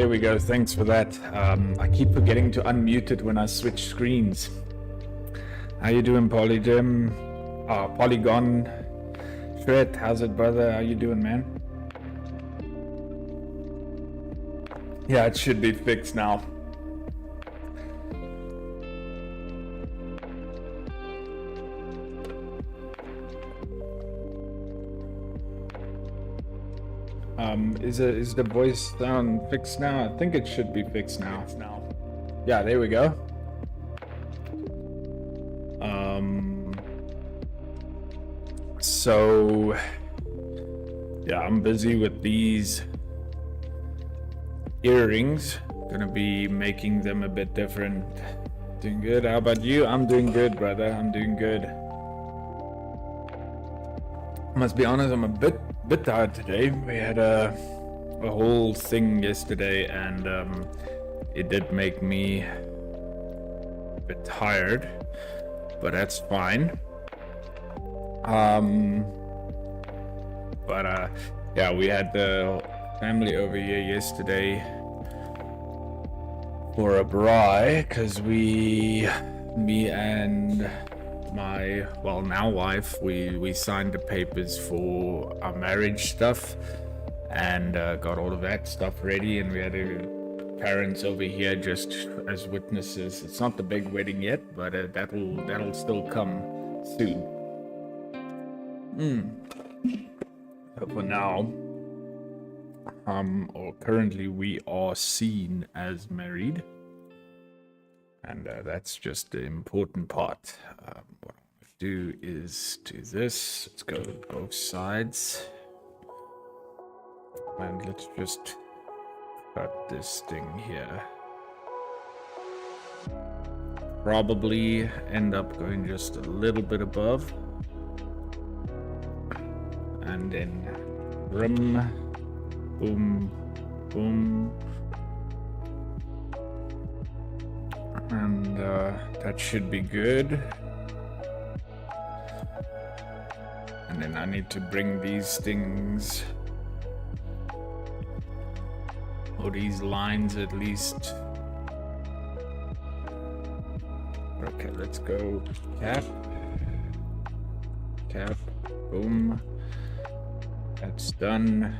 There we go. Thanks for that. I keep forgetting to unmute it when I switch screens. How you doing, Polygem? Polygon. Shred, how's it, brother? How you doing, man? Yeah, it should be fixed now. Is the voice sound fixed now? I think it should be fixed now. Yeah, there we go. So yeah, I'm busy with these earrings. Gonna be making them a bit different. Doing good. How about you? I'm doing good, brother. I'm doing good. Must be honest, I'm a bit tired today. We had a whole thing yesterday, and it did make me a bit tired, but that's fine. Yeah, we had the family over here yesterday for a braai, because me and my now wife, we signed the papers for our marriage stuff and got all of that stuff ready, and we had parents over here just as witnesses. It's not the big wedding yet, but that'll still come soon. So for now, or currently we are seen as married. And that's just the important part. What I'm going to do is do this. Let's go both sides. And let's just cut this thing here. Probably end up going just a little bit above. And then rim, boom, boom. And that should be good. And then I need to bring these things, or these lines at least. Okay, let's go cap, boom. That's done.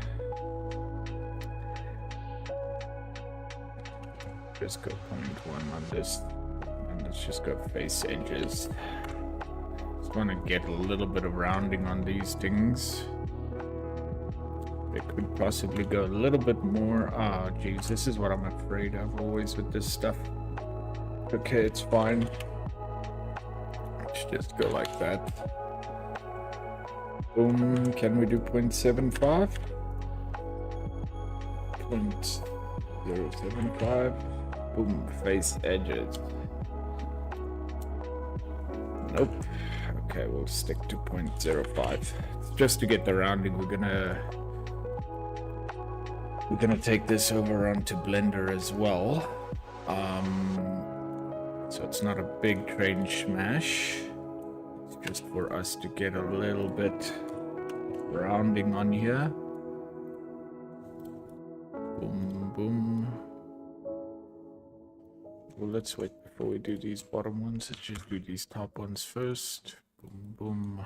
Just go 0.1 on this, and let's just go face edges. Just want to get a little bit of rounding on these things. It could possibly go a little bit more. Oh geez, this is what I'm afraid of always with this stuff. Okay, it's fine. Let's just go like that. Boom. Can we do 0.75? 0.075. Boom, face edges. Nope. Okay, we'll stick to 0.05. Just to get the rounding, we're gonna take this over onto Blender as well. So it's not a big train smash. It's just for us to get a little bit rounding on here. Boom, boom. Well, let's wait before we do these bottom ones. Let's just do these top ones first. Boom, boom.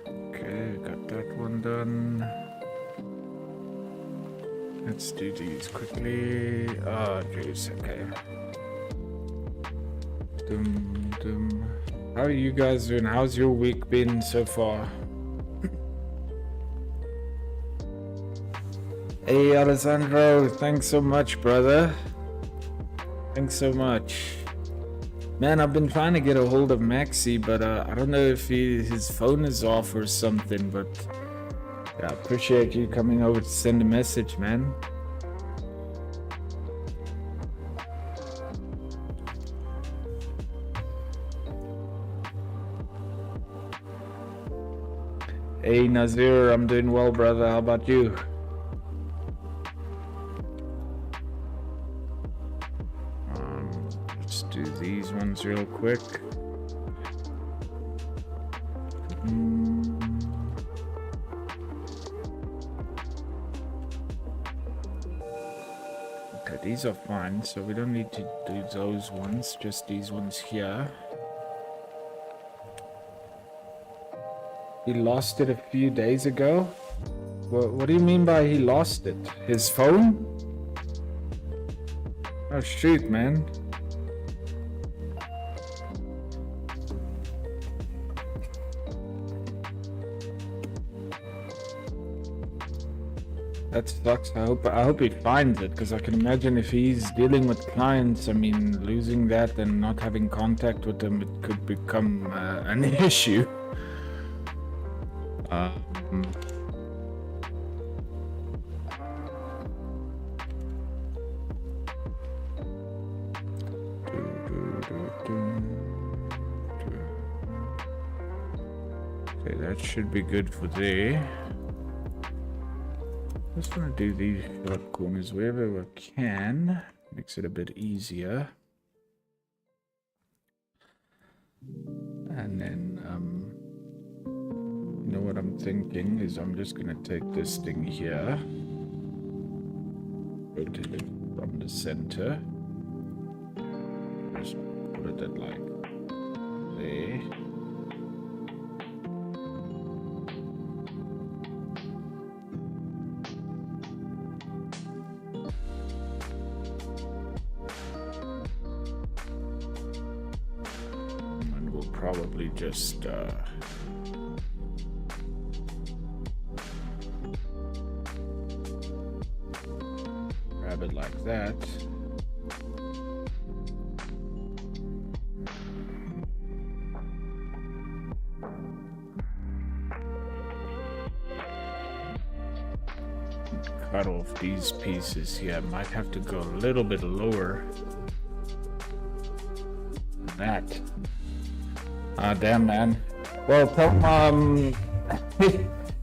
Okay, got that one done. Let's do these quickly. Oh, jeez, okay. Dum, dum. How are you guys doing? How's your week been so far? Hey, Alessandro, thanks so much, brother. Thanks so much. Man, I've been trying to get a hold of Maxi, but I don't know if his phone is off or something, but yeah, I appreciate you coming over to send a message, man. Hey, Nazir, I'm doing well, brother. How about you? Let's do these ones real quick. Okay, these are fine, so we don't need to do those ones, just these ones here. He lost it a few days ago. What do you mean by he lost it? His phone? Oh shoot, man. That sucks. I hope he finds it, because I can imagine if he's dealing with clients, I mean, losing that and not having contact with them, it could become an issue. Okay, that should be good for there. Just want to do these short corners wherever we can. Makes it a bit easier. And then, you know what I'm thinking is I'm just going to take this thing here. Rotate it from the center. Just put it at like there. Probably just grab it like that. Cut off these pieces here. Might have to go a little bit lower than that. Ah, damn, man. Well, tell him,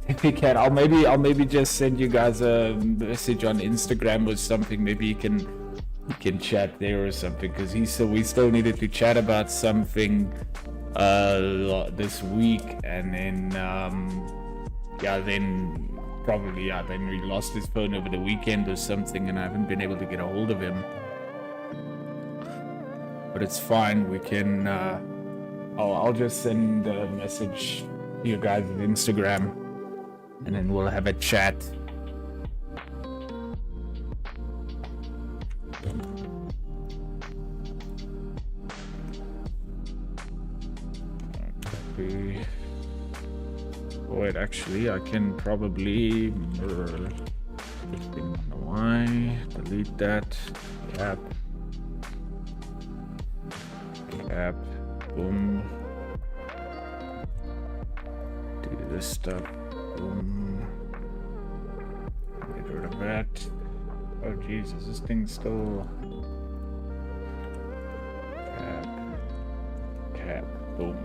if he can, I'll maybe just send you guys a message on Instagram or something. Maybe you can chat there or something, because we still needed to chat about something this week, and then then we lost his phone over the weekend or something, and I haven't been able to get a hold of him. But it's fine. We can. I'll just send a message to you guys on Instagram, and then we'll have a chat. Okay. Wait, actually, I can probably delete that. Cap. Boom. Do this stuff. Boom. Get rid of that. Oh Jesus, this thing's still. Cap. Boom.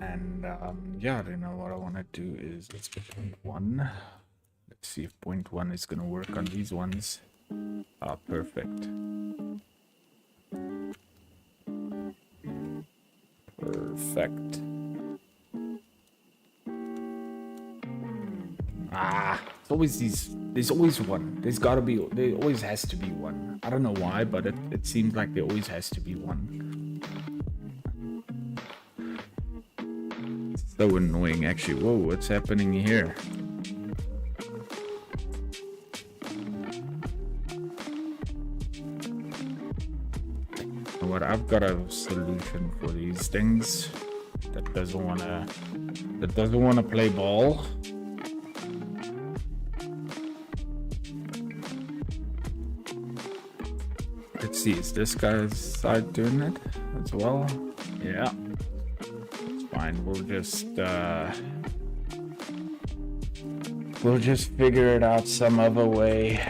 And yeah, you know what I want to do is let's put point 1. Let's see if point 1 is gonna work on these ones. Ah, perfect. Perfect. Ah, it's always these. There's always one. There always has to be one. I don't know why, but it seems like there always has to be one. It's so annoying, actually. Whoa, what's happening here? What, I've got a solution for these things that doesn't wanna play ball. Let's see, is this guy's side doing it as well? Yeah, it's fine. We'll just figure it out some other way.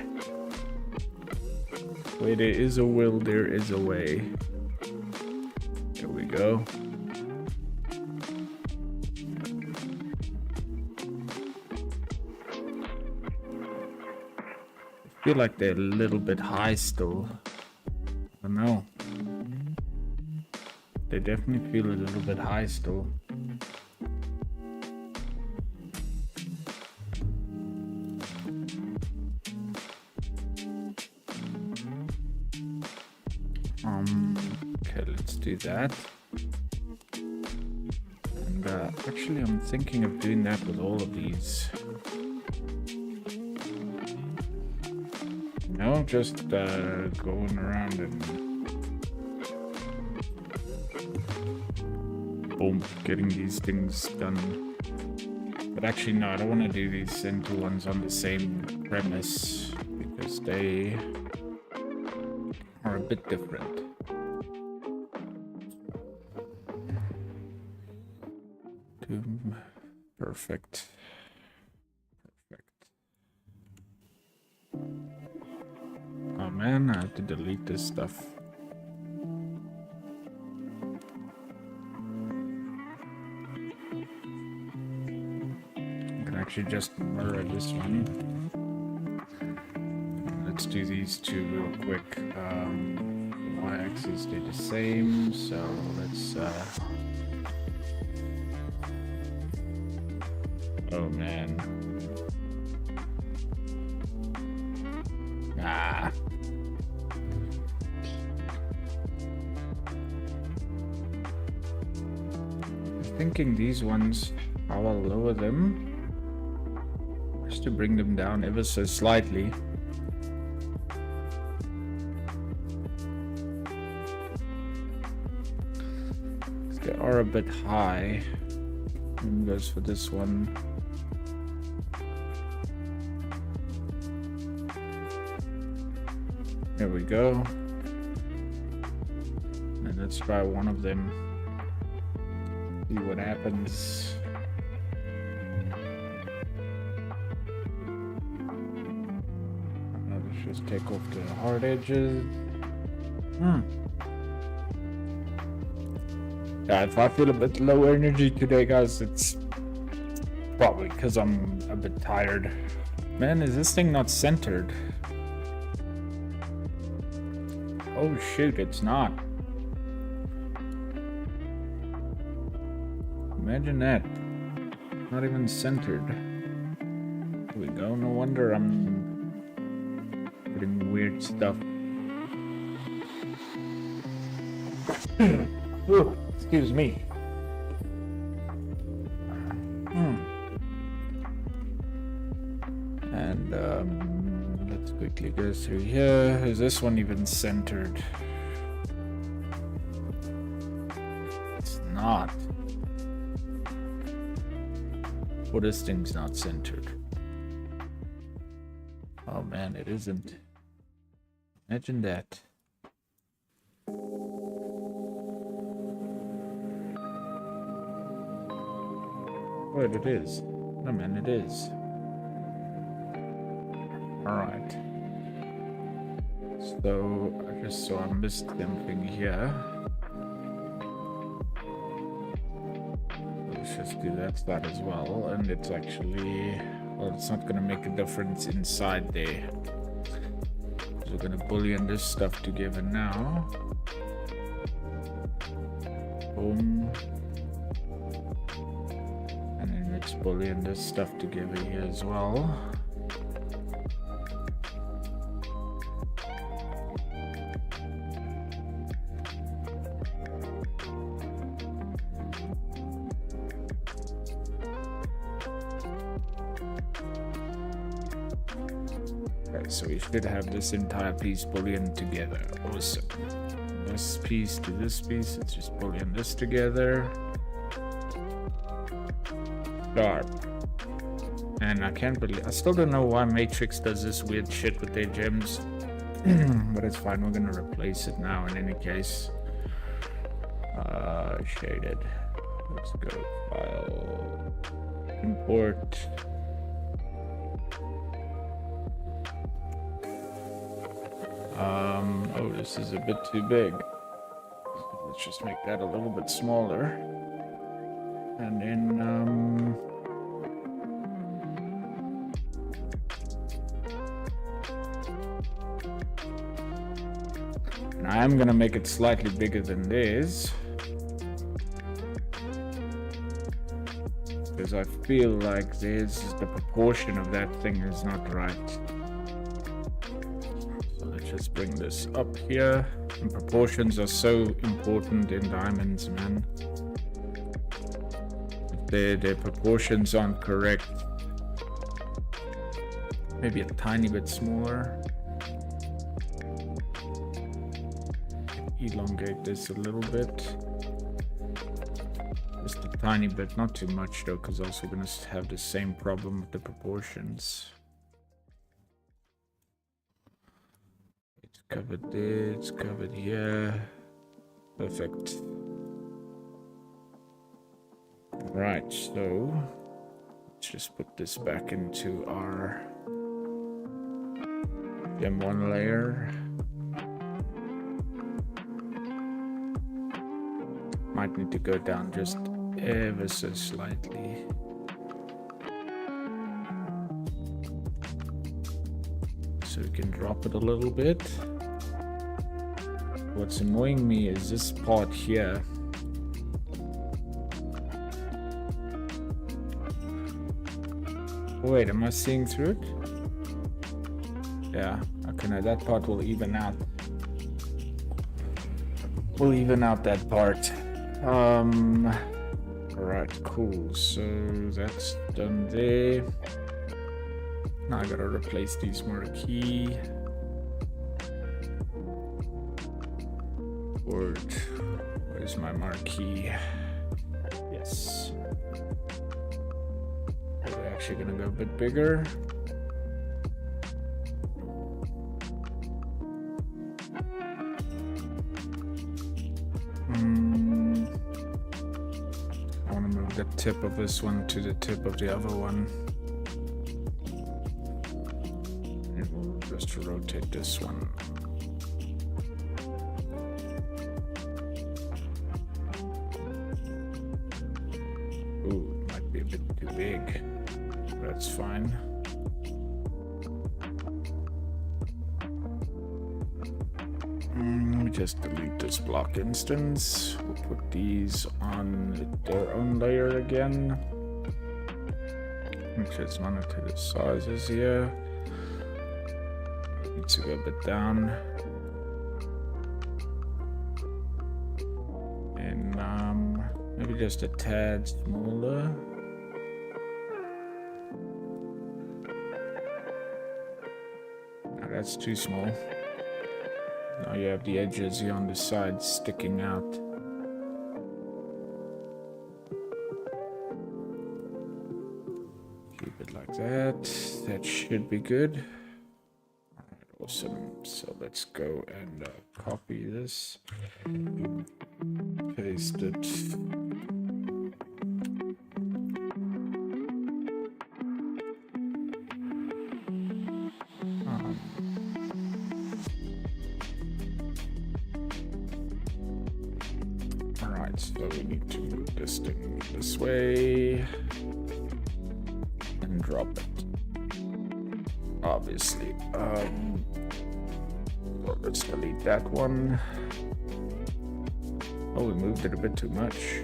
Where there is a will, there is a way. Here we go. I feel like they're a little bit high still. I don't know. they definitely feel a little bit high still. Okay, let's do that. And actually I'm thinking of doing that with all of these. No, just going around and boom, getting these things done. But actually no, I don't want to do these center ones on the same premise because they are a bit different. Perfect. Oh man, I have to delete this stuff. I can actually just mirror this one. Let's do these two real quick. The y-axis stay the same, so let's oh man. Ah. I'm thinking these ones, how I'll lower them. Just to bring them down ever so slightly. They are a bit high. And goes for this one. There we go. And let's try one of them. See what happens. Let's just take off the hard edges. Yeah, if I feel a bit low energy today, guys, it's probably because I'm a bit tired. Man, is this thing not centered? Oh shoot, it's not. Imagine that. Not even centered. There we go. No wonder I'm putting weird stuff. Ooh, excuse me. And let's quickly go through here. Is this one even centered? It's not. Well, this thing's not centered. Oh man, it isn't. Imagine that. Wait, it is. No man, it is. Alright. So, I just saw I missed something here. Let's just do that side as well. And it's actually, well, it's not going to make a difference inside there. So we're going to Boolean this stuff together now. Boom. And then let's Boolean this stuff together here as well. So we should have this entire piece Boolean together. Awesome. This piece to this piece, let's just Boolean this together. Sharp. And I can't believe, I still don't know why Matrix does this weird shit with their gems. But it's fine, we're gonna replace it now in any case. Shaded. Let's go file, import. Oh, this is a bit too big. Let's just make that a little bit smaller. And then, and I am gonna make it slightly bigger than this. because I feel like the proportion of that thing is not right. So let's just bring this up here. And proportions are so important in diamonds, man. If their proportions aren't correct, maybe a tiny bit smaller. Elongate this a little bit. Just a tiny bit, not too much though, because also going to have the same problem with the proportions. It's covered there, it's covered here. Perfect. Right, so let's just put this back into our M1 layer. Might need to go down just ever so slightly. So we can drop it a little bit. What's annoying me is this part here. Wait, am I seeing through it? Yeah, okay, now that part will even out. We'll even out that part. Alright, cool. So that's done there. Now I gotta replace these marquee. Where's my marquee? Yes. We're actually gonna go a bit bigger. I want to move the tip of this one to the tip of the other one. And we'll just rotate this one. Ooh, it might be a bit too big. That's fine. Just delete this block instance. We'll put these on their own layer again. Which is monitor the sizes here. Needs to go a bit down. And maybe just a tad smaller. No, that's too small. Now you have the edges here on the sides sticking out. Keep it like that. That should be good. Alright, awesome. So let's go and copy this. Paste it. So we need to move this thing this way and drop it. Obviously. Well, let's delete that one. Oh, we moved it a bit too much.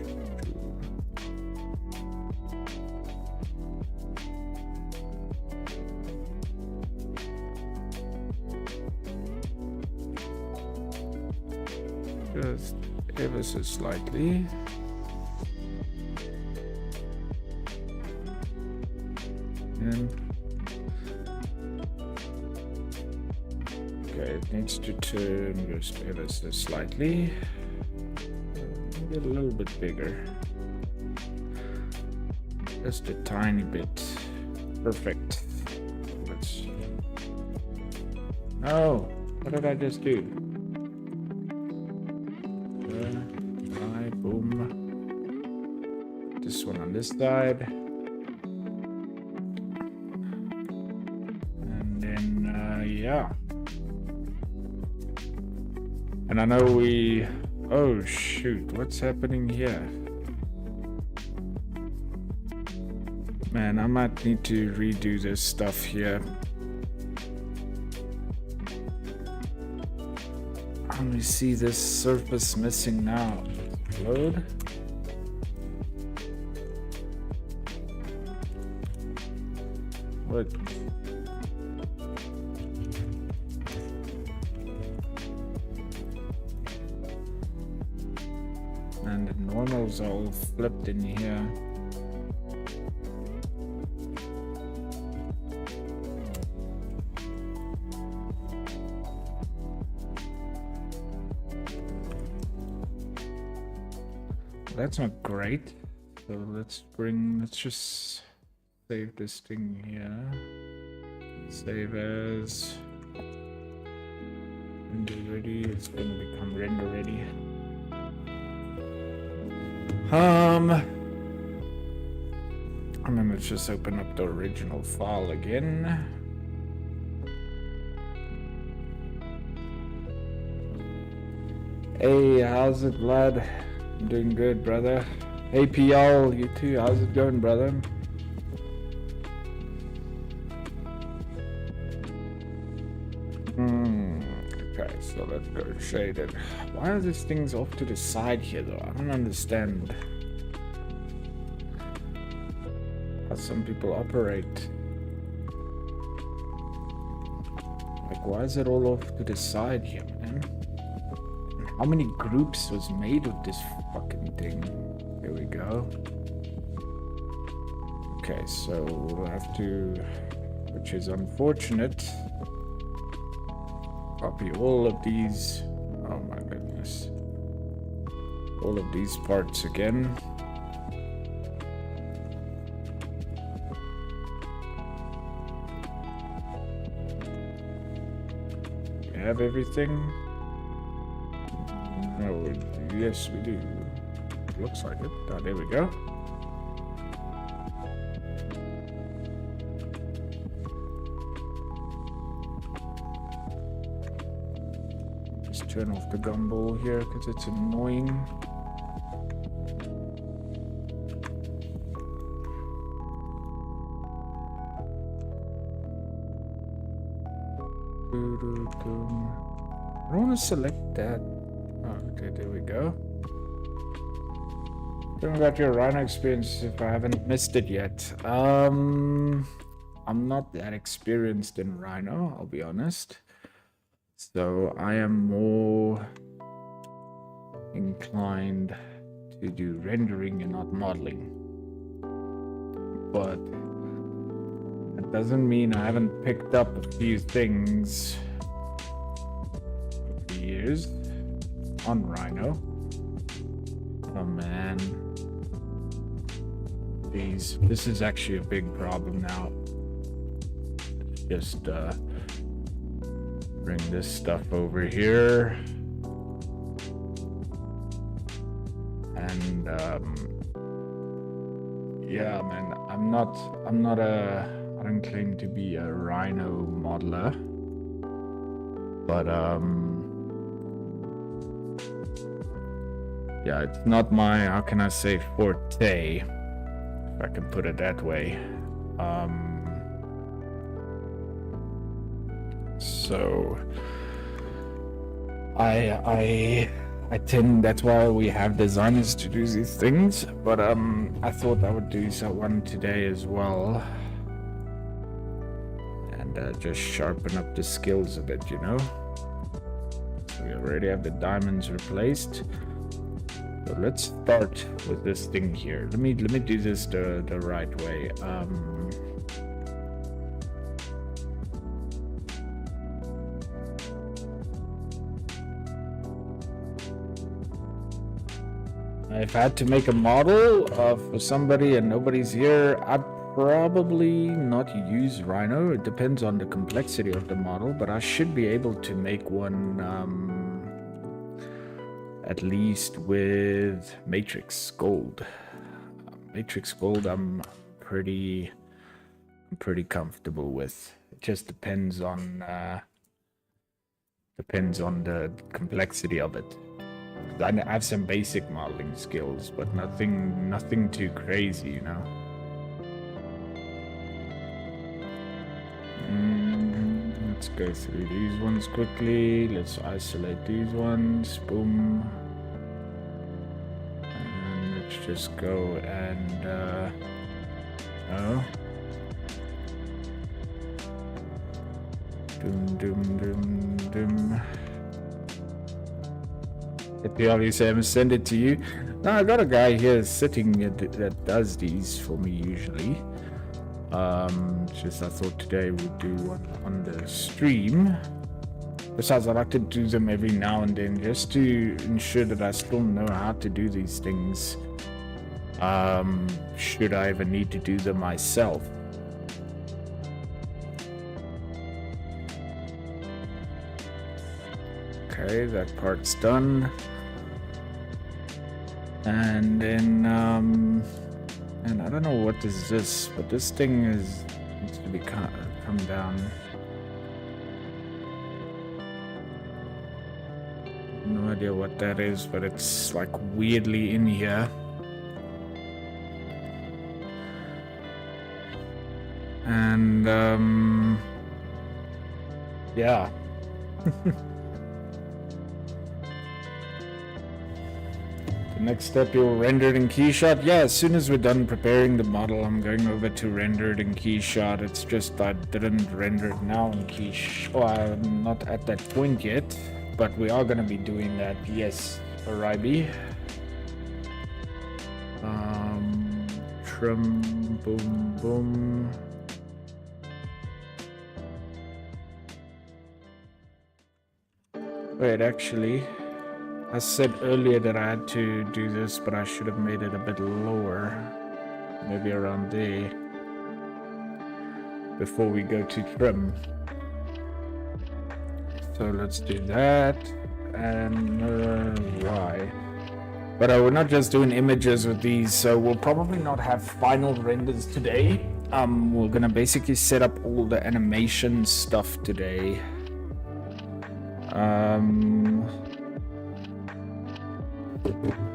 Just ever so slightly. And okay, it needs to turn just ever so slightly. Get a little bit bigger. Just a tiny bit. Perfect. Let's. No! What did I just do? Boom. This one on this side. And then, yeah. And I know we... Oh, shoot. What's happening here? Man, I might need to redo this stuff here. Let me see this surface missing now. Load. What? And the normals are all flipped in here. That's not great. So let's just save this thing here. Save as render ready. It's gonna become render ready. And then let's just open up the original file again. Hey, how's it, Vlad? I'm doing good, brother. Hey, PL, you too. How's it going, brother? Okay, so let's go shaded. Why are these things off to the side here, though? I don't understand how some people operate. Like, why is it all off to the side here, man? How many groups was made of this fucking thing? Here we go. Okay, so we'll have to, which is unfortunate, copy all of these. Oh my goodness. All of these parts again. We have everything. No, yes, we do. Looks like it. Oh, there we go. Just turn off the gumball here because it's annoying. I don't want to select that. Okay, there we go. Tell me about your Rhino experience if I haven't missed it yet. I'm not that experienced in Rhino, I'll be honest. So I am more inclined to do rendering and not modeling. But that doesn't mean I haven't picked up a few things over the years on Rhino. Oh man. This is actually a big problem now. Just bring this stuff over here. And yeah, man, I don't claim to be a Rhino modeler. But yeah, it's not my, how can I say, forte, if I can put it that way. So I tend, that's why we have designers to do these things, but I thought I would do one today as well, and just sharpen up the skills a bit, you know. So we already have the diamonds replaced. So let's start with this thing here. Let me do this the right way. If I had to make a model for somebody and nobody's here, I'd probably not use Rhino. It depends on the complexity of the model, but I should be able to make one at least with Matrix Gold. Matrix Gold I'm pretty comfortable with. It just depends on the complexity of it. I have some basic modeling skills, but nothing too crazy, you know. Let's go through these ones quickly. Let's isolate these ones. Boom. And let's just go and Doom. If Sam, send it to you. No, I got a guy here sitting that does these for me usually. Just I thought today we'd do one on the stream. Besides, I like to do them every now and then just to ensure that I still know how to do these things. Should I ever need to do them myself. Okay, that part's done. And then, and I don't know what is this, but this thing needs to be come down. No idea what that is, but it's like weirdly in here. And, yeah. Next step, you'll render it in Keyshot. Yeah, as soon as we're done preparing the model, I'm going over to render it in Keyshot. It's just I didn't render it now in Keyshot. Oh, I'm not at that point yet, but we are going to be doing that. Yes, Aribi. Trim, boom, boom. Wait, actually, I said earlier that I had to do this, but I should have made it a bit lower. Maybe around there. Before we go to trim. So let's do that. And Y. But we're not just doing images with these, so we'll probably not have final renders today. We're gonna basically set up all the animation stuff today.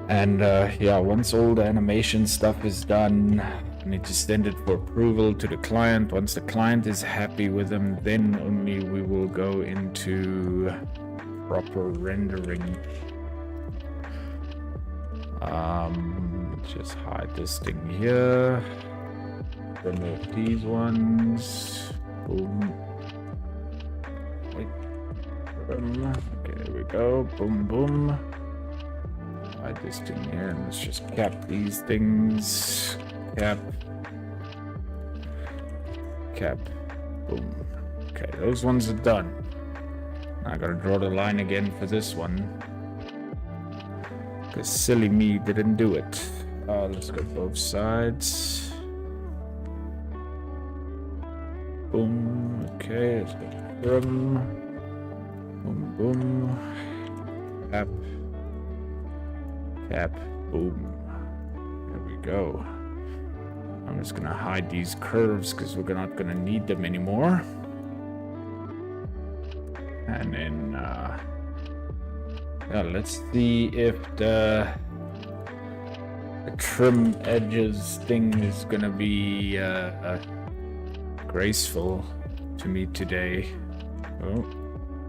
And yeah, once all the animation stuff is done, I need to send it for approval to the client. Once the client is happy with them, then only we will go into proper rendering. Just hide this thing here. Remove these ones. Boom. Wait. Okay, there we go. Boom, boom. Hide this thing here, and let's just cap these things. Cap. Boom. Okay, those ones are done. I gotta draw the line again for this one. Because silly me didn't do it. Let's go both sides. Boom. Okay, let's go from. Boom, boom. Cap. Boom. There we go. I'm just gonna hide these curves because we're not gonna need them anymore. And then yeah, let's see if the trim edges thing is gonna be graceful to me today. Oh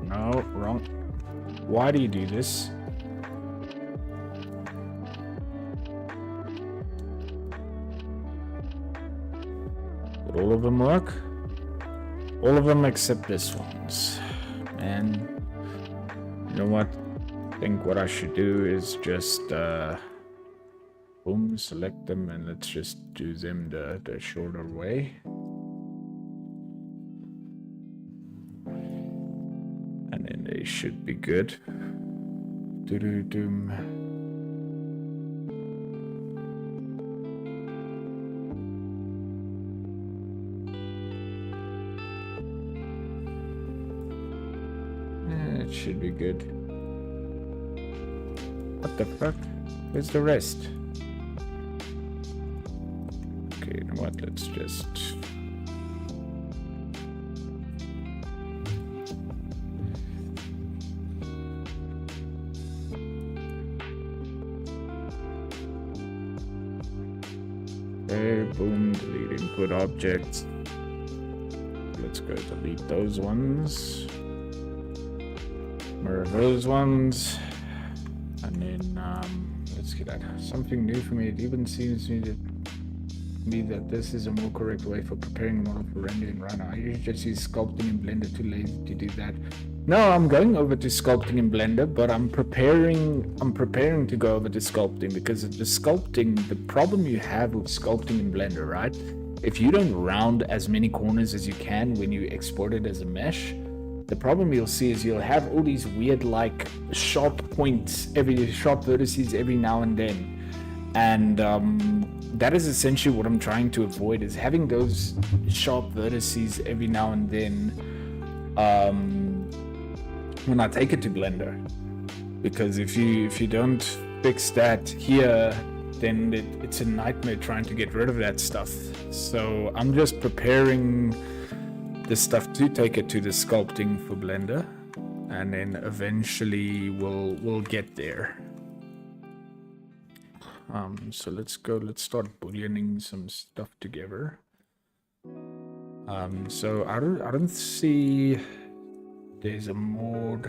no, wrong. Why do you do this? Did all of them work? All of them except this one's. And you know what? I think what I should do is just boom, select them, and let's just do them the shorter way. And then they should be good. Doo-doo-doom. It should be good. What the fuck? Where's the rest? Okay, you know what? Let's just... Okay, boom, delete input objects. Let's go delete those ones. Mirror those ones. And then let's get that something new for me. It even seems to me believe that this is a more correct way for preparing a model for rendering Rhino. I usually just use sculpting in Blender, too lazy to do that. No, I'm going over to sculpting in Blender, but I'm preparing to go over to sculpting, because the sculpting, the problem you have with sculpting in Blender, right? If you don't round as many corners as you can when you export it as a mesh, the problem you'll see is you'll have all these weird like sharp points, sharp vertices every now and then. And that is essentially what I'm trying to avoid, is having those sharp vertices every now and then when I take it to Blender. Because if you don't fix that here, then it's a nightmare trying to get rid of that stuff. So I'm just preparing the stuff to take it to the sculpting for Blender, and then eventually we'll get there. So let's start booleaning some stuff together. So I don't see there's a more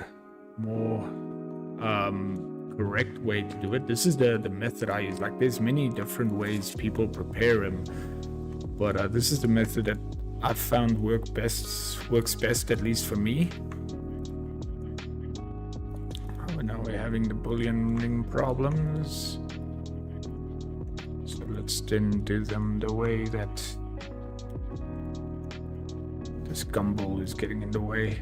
correct way to do it. This is the method I use. Like, there's many different ways people prepare them, but this is the method that I've found works best, at least for me. Oh, now we're having the booleaning problems. So let's then do them the way that this gumball is getting in the way.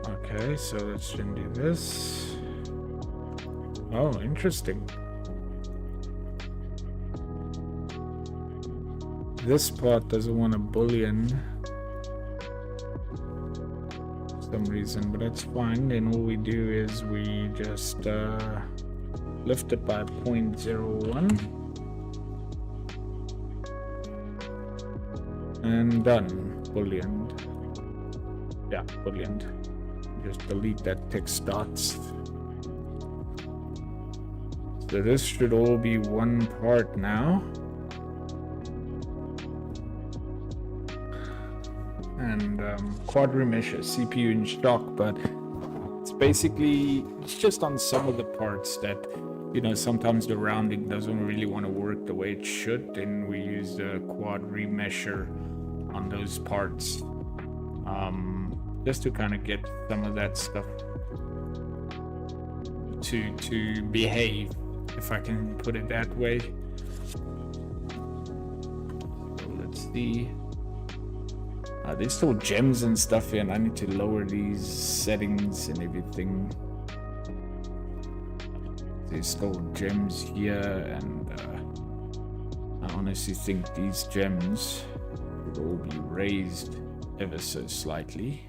Okay, so let's then do this. Oh, interesting. This part doesn't want a boolean for some reason, but that's fine. Then all we do is we just lift it by 0.01 and done. Boolean. Yeah, boolean. Just delete that text dots. So this should all be one part now. And quad remesher, CPU in stock, but it's just on some of the parts that, you know, sometimes the rounding doesn't really want to work the way it should, then we use the quad remesher on those parts. Just to kind of get some of that stuff to behave, if I can put it that way. So let's see. There's still gems and stuff here, and I need to lower these settings and everything. There's still gems here, and I honestly think these gems will all be raised ever so slightly.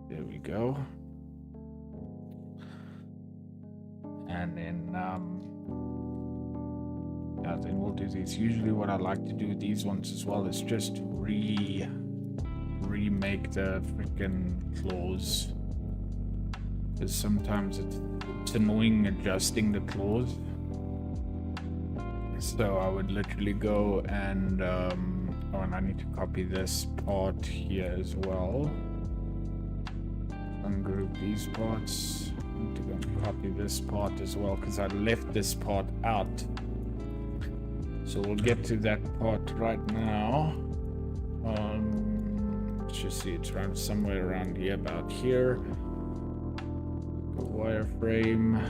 There we go. And then then we'll do these. Usually what I like to do with these ones as well is just remake the freaking claws, because sometimes it's annoying adjusting the claws. So I would literally go and and I need to copy this part here as well. Ungroup these parts. I need to go and copy this part as well, because I left this part out. So we'll get to that part right now. Let's just see, it's around somewhere around here, about here. Go wireframe.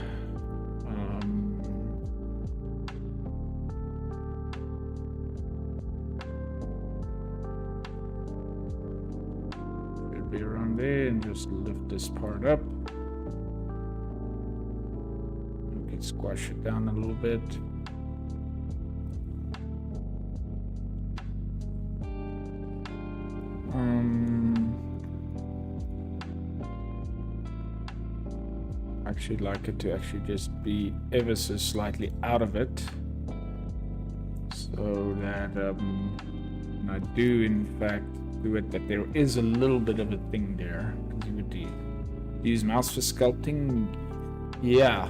It'll be around there, and just lift this part up. We can squash it down a little bit. I actually like it to actually just be ever so slightly out of it, so that when I do in fact do it, that there is a little bit of a thing there. Because you would use mouse for sculpting. Yeah,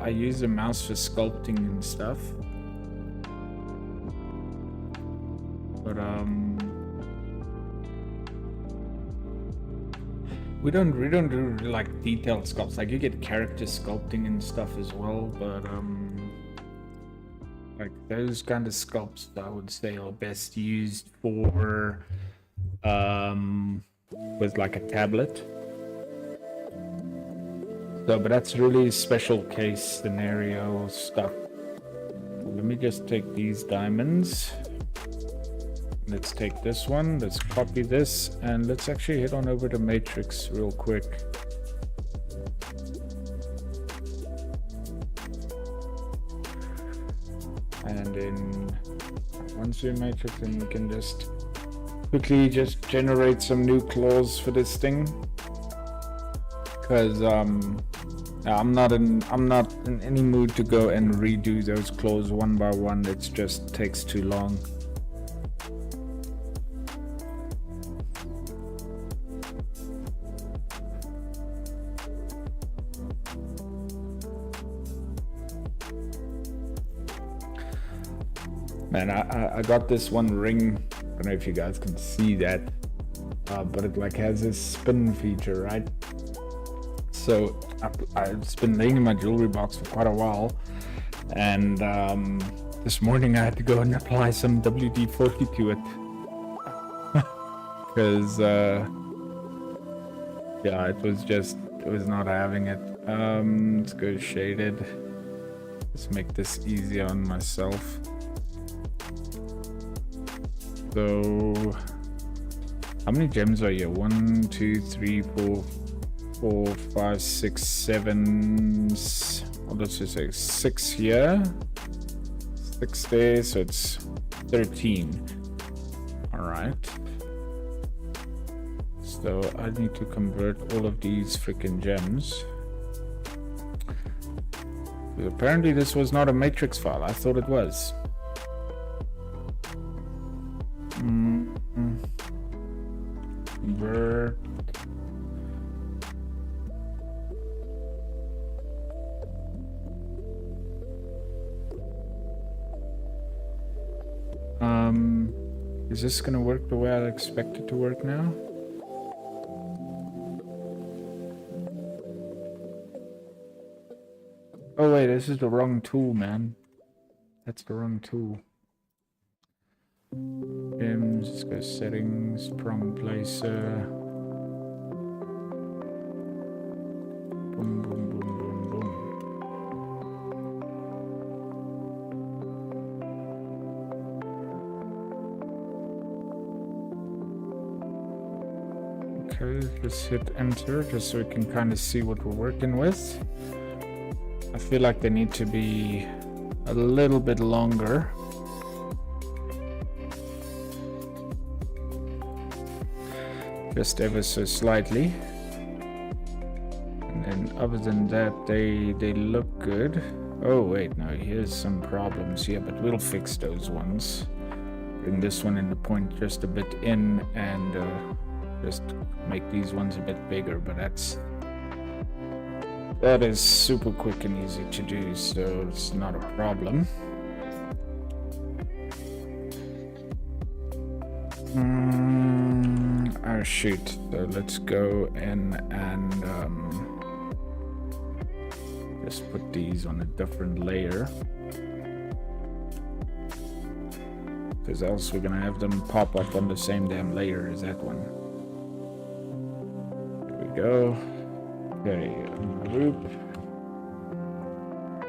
I use a mouse for sculpting and stuff, but we don't do like detailed sculpts. Like you get character sculpting and stuff as well, but like those kind of sculpts I would say are best used for with like a tablet. So, but that's really special case scenario stuff. Let me just take these diamonds. Let's take this one, let's copy this, and let's actually head on over to Matrix real quick. And then once we're in Matrix, then we can just quickly just generate some new claws for this thing. Because I'm not in any mood to go and redo those claws one by one. It just takes too long. Man, I got this one ring. I don't know if you guys can see that, but it like has this spin feature, right? So it's been laying in my jewelry box for quite a while, and this morning I had to go and apply some WD-40 to it because yeah, it was not having it. Let's go shaded. Let's make this easy on myself. So, how many gems are here? 1, 2, 3, 4, 4, 5, 6, 7. Well, let's just say 6 here, 6 there, so it's 13. All right. So I need to convert all of these freaking gems. But apparently, this was not a matrix file. I thought it was. Convert. Is this gonna work the way I expect it to work now? Oh wait, this is the wrong tool, man. That's the wrong tool. Let's go settings, prong placer. Boom, boom, boom, boom, boom. Okay, let's hit enter just so we can kind of see what we're working with. I feel like they need to be a little bit longer. Just ever so slightly, and then other than that they look good. Oh wait, no, here's some problems here, but we'll fix those ones. Bring this one in the point just a bit in, and just make these ones a bit bigger, but that is super quick and easy to do, so it's not a problem. Oh shoot, so let's go in and just put these on a different layer, because else we're gonna have them pop up on the same damn layer as that one. There we go. Okay, loop.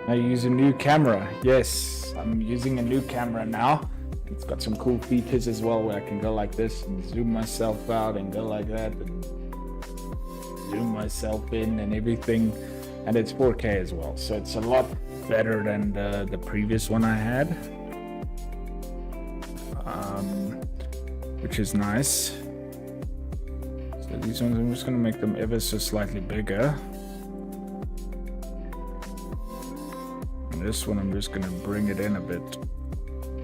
I use a new camera. Yes, I'm using a new camera now. It's got some cool features as well, where I can go like this and zoom myself out and go like that and zoom myself in and everything, and it's 4K as well, so it's a lot better than the previous one I had, which is nice. So these ones, I'm just going to make them ever so slightly bigger, and this one I'm just going to bring it in a bit,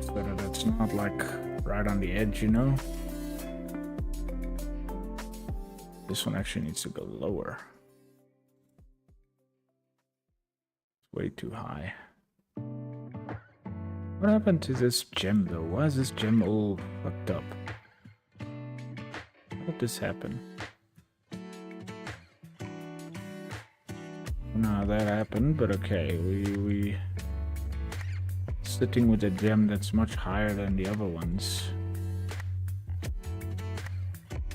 so that it's not like right on the edge, you know. This one actually needs to go lower. It's way too high. What happened to this gem though? Why is this gem all fucked up? How did this happen? don't know how that happened, but okay, we sitting with a gem that's much higher than the other ones.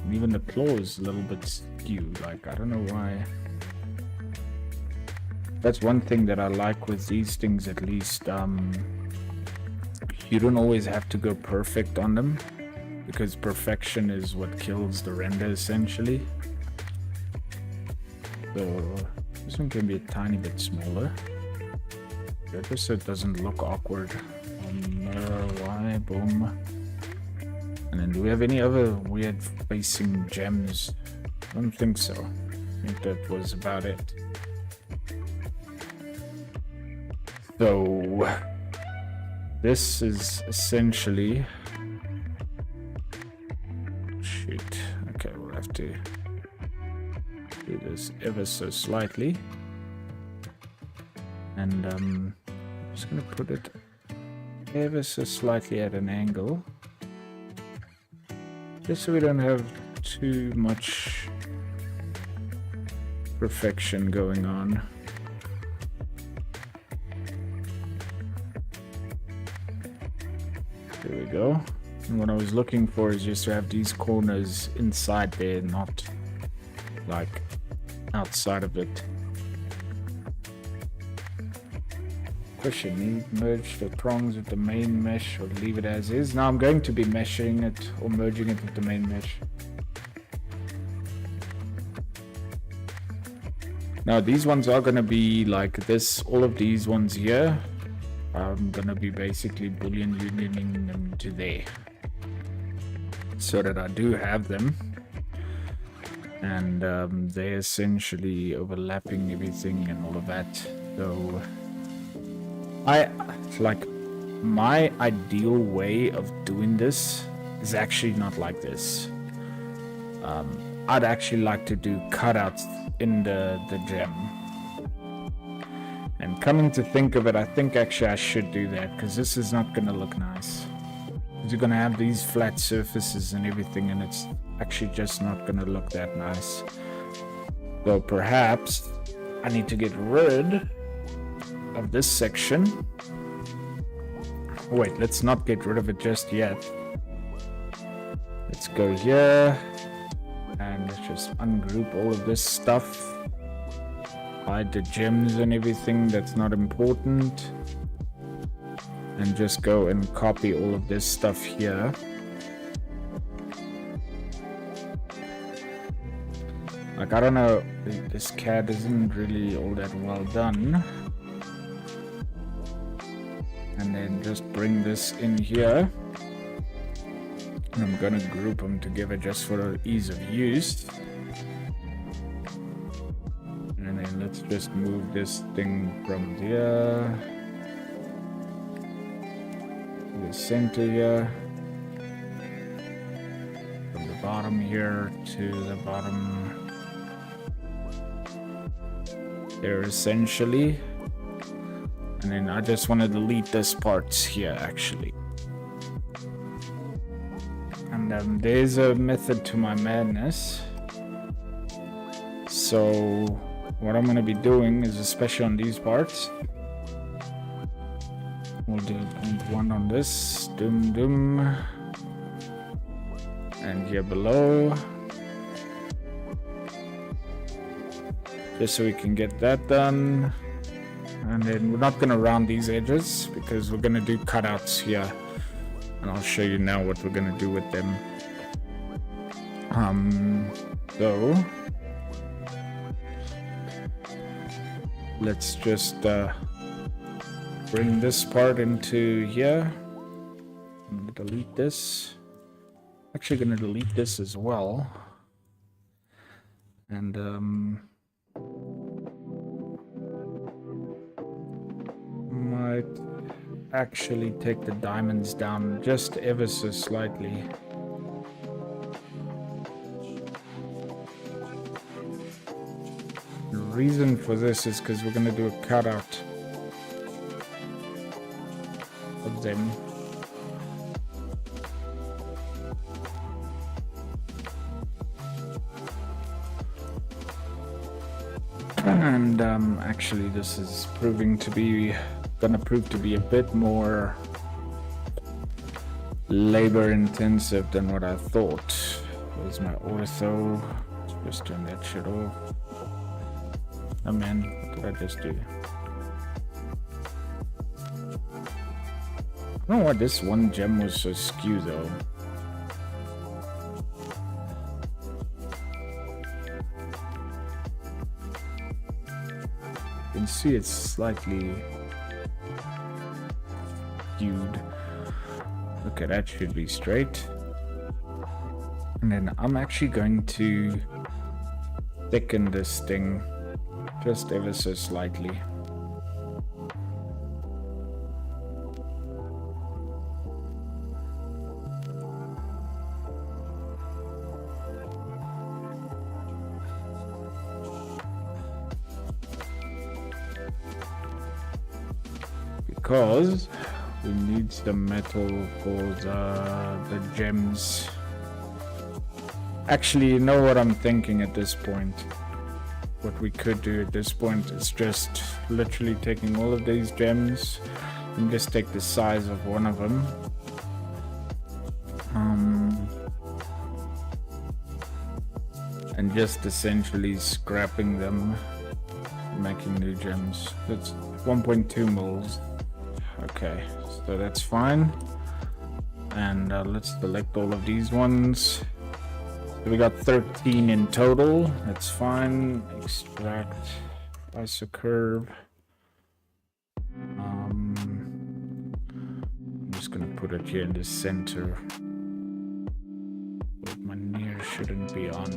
And even the claw is a little bit skewed, like I don't know why. That's one thing that I like with these things, at least. You don't always have to go perfect on them, because perfection is what kills the render essentially. So this one can be a tiny bit smaller, just so it doesn't look awkward. Y, boom. And then do we have any other weird facing gems? I don't think so. I think that was about it. So this is essentially, shoot, okay, we'll have to do this ever so slightly, and I'm just gonna put it ever so slightly at an angle, just so we don't have too much perfection going on. There we go. And what I was looking for is just to have these corners inside there, not like outside of it. Question: need merge the prongs with the main mesh or leave it as is? Now I'm going to be meshing it or merging it with the main mesh. Now these ones are going to be like this. All of these ones here, I'm going to be basically Boolean unioning them to there, so that I do have them, and they're essentially overlapping everything and all of that. So I like, my ideal way of doing this is actually not like this. I'd actually like to do cutouts in the gem. And coming to think of it, I think actually I should do that, because this is not going to look nice. You're going to have these flat surfaces and everything, and it's actually just not going to look that nice. So perhaps I need to get rid of this section. Wait, let's not get rid of it just yet. Let's go here, and let's just ungroup all of this stuff. Hide the gems and everything that's not important, and just go and copy all of this stuff here. Like, I don't know, this CAD isn't really all that well done. And then just bring this in here, and I'm gonna group them together just for ease of use. And then let's just move this thing from there to the center here, from the bottom here to the bottom there essentially. And then I just want to delete this parts here actually. And there's a method to my madness. So what I'm going to be doing is, especially on these parts, we'll do one on this, doom, and here below, just so we can get that done. And then we're not going to round these edges, because we're going to do cutouts here, and I'll show you now what we're going to do with them. So let's just bring this part into here. I'm going to delete this. Actually going to delete this as well. And might actually take the diamonds down just ever so slightly. The reason for this is because we're going to do a cutout of them. And actually this is gonna prove to be a bit more labor intensive than what I thought. Where's my ortho? Let's just turn that shit off. Oh man, what did I just do? I don't know why this one gem was so skew though. You can see it's slightly skewed. Okay, that should be straight. And then I'm actually going to thicken this thing just ever so slightly. Because we need some metal for the gems. Actually, you know what I'm thinking at this point? What we could do at this point is just literally taking all of these gems and just take the size of one of them. And just essentially scrapping them, making new gems. That's 1.2 moles. Okay, so that's fine. And let's select all of these ones. So we got 13 in total. That's fine. Extract isocurve. I'm just gonna put it here in the center. But my near shouldn't be on.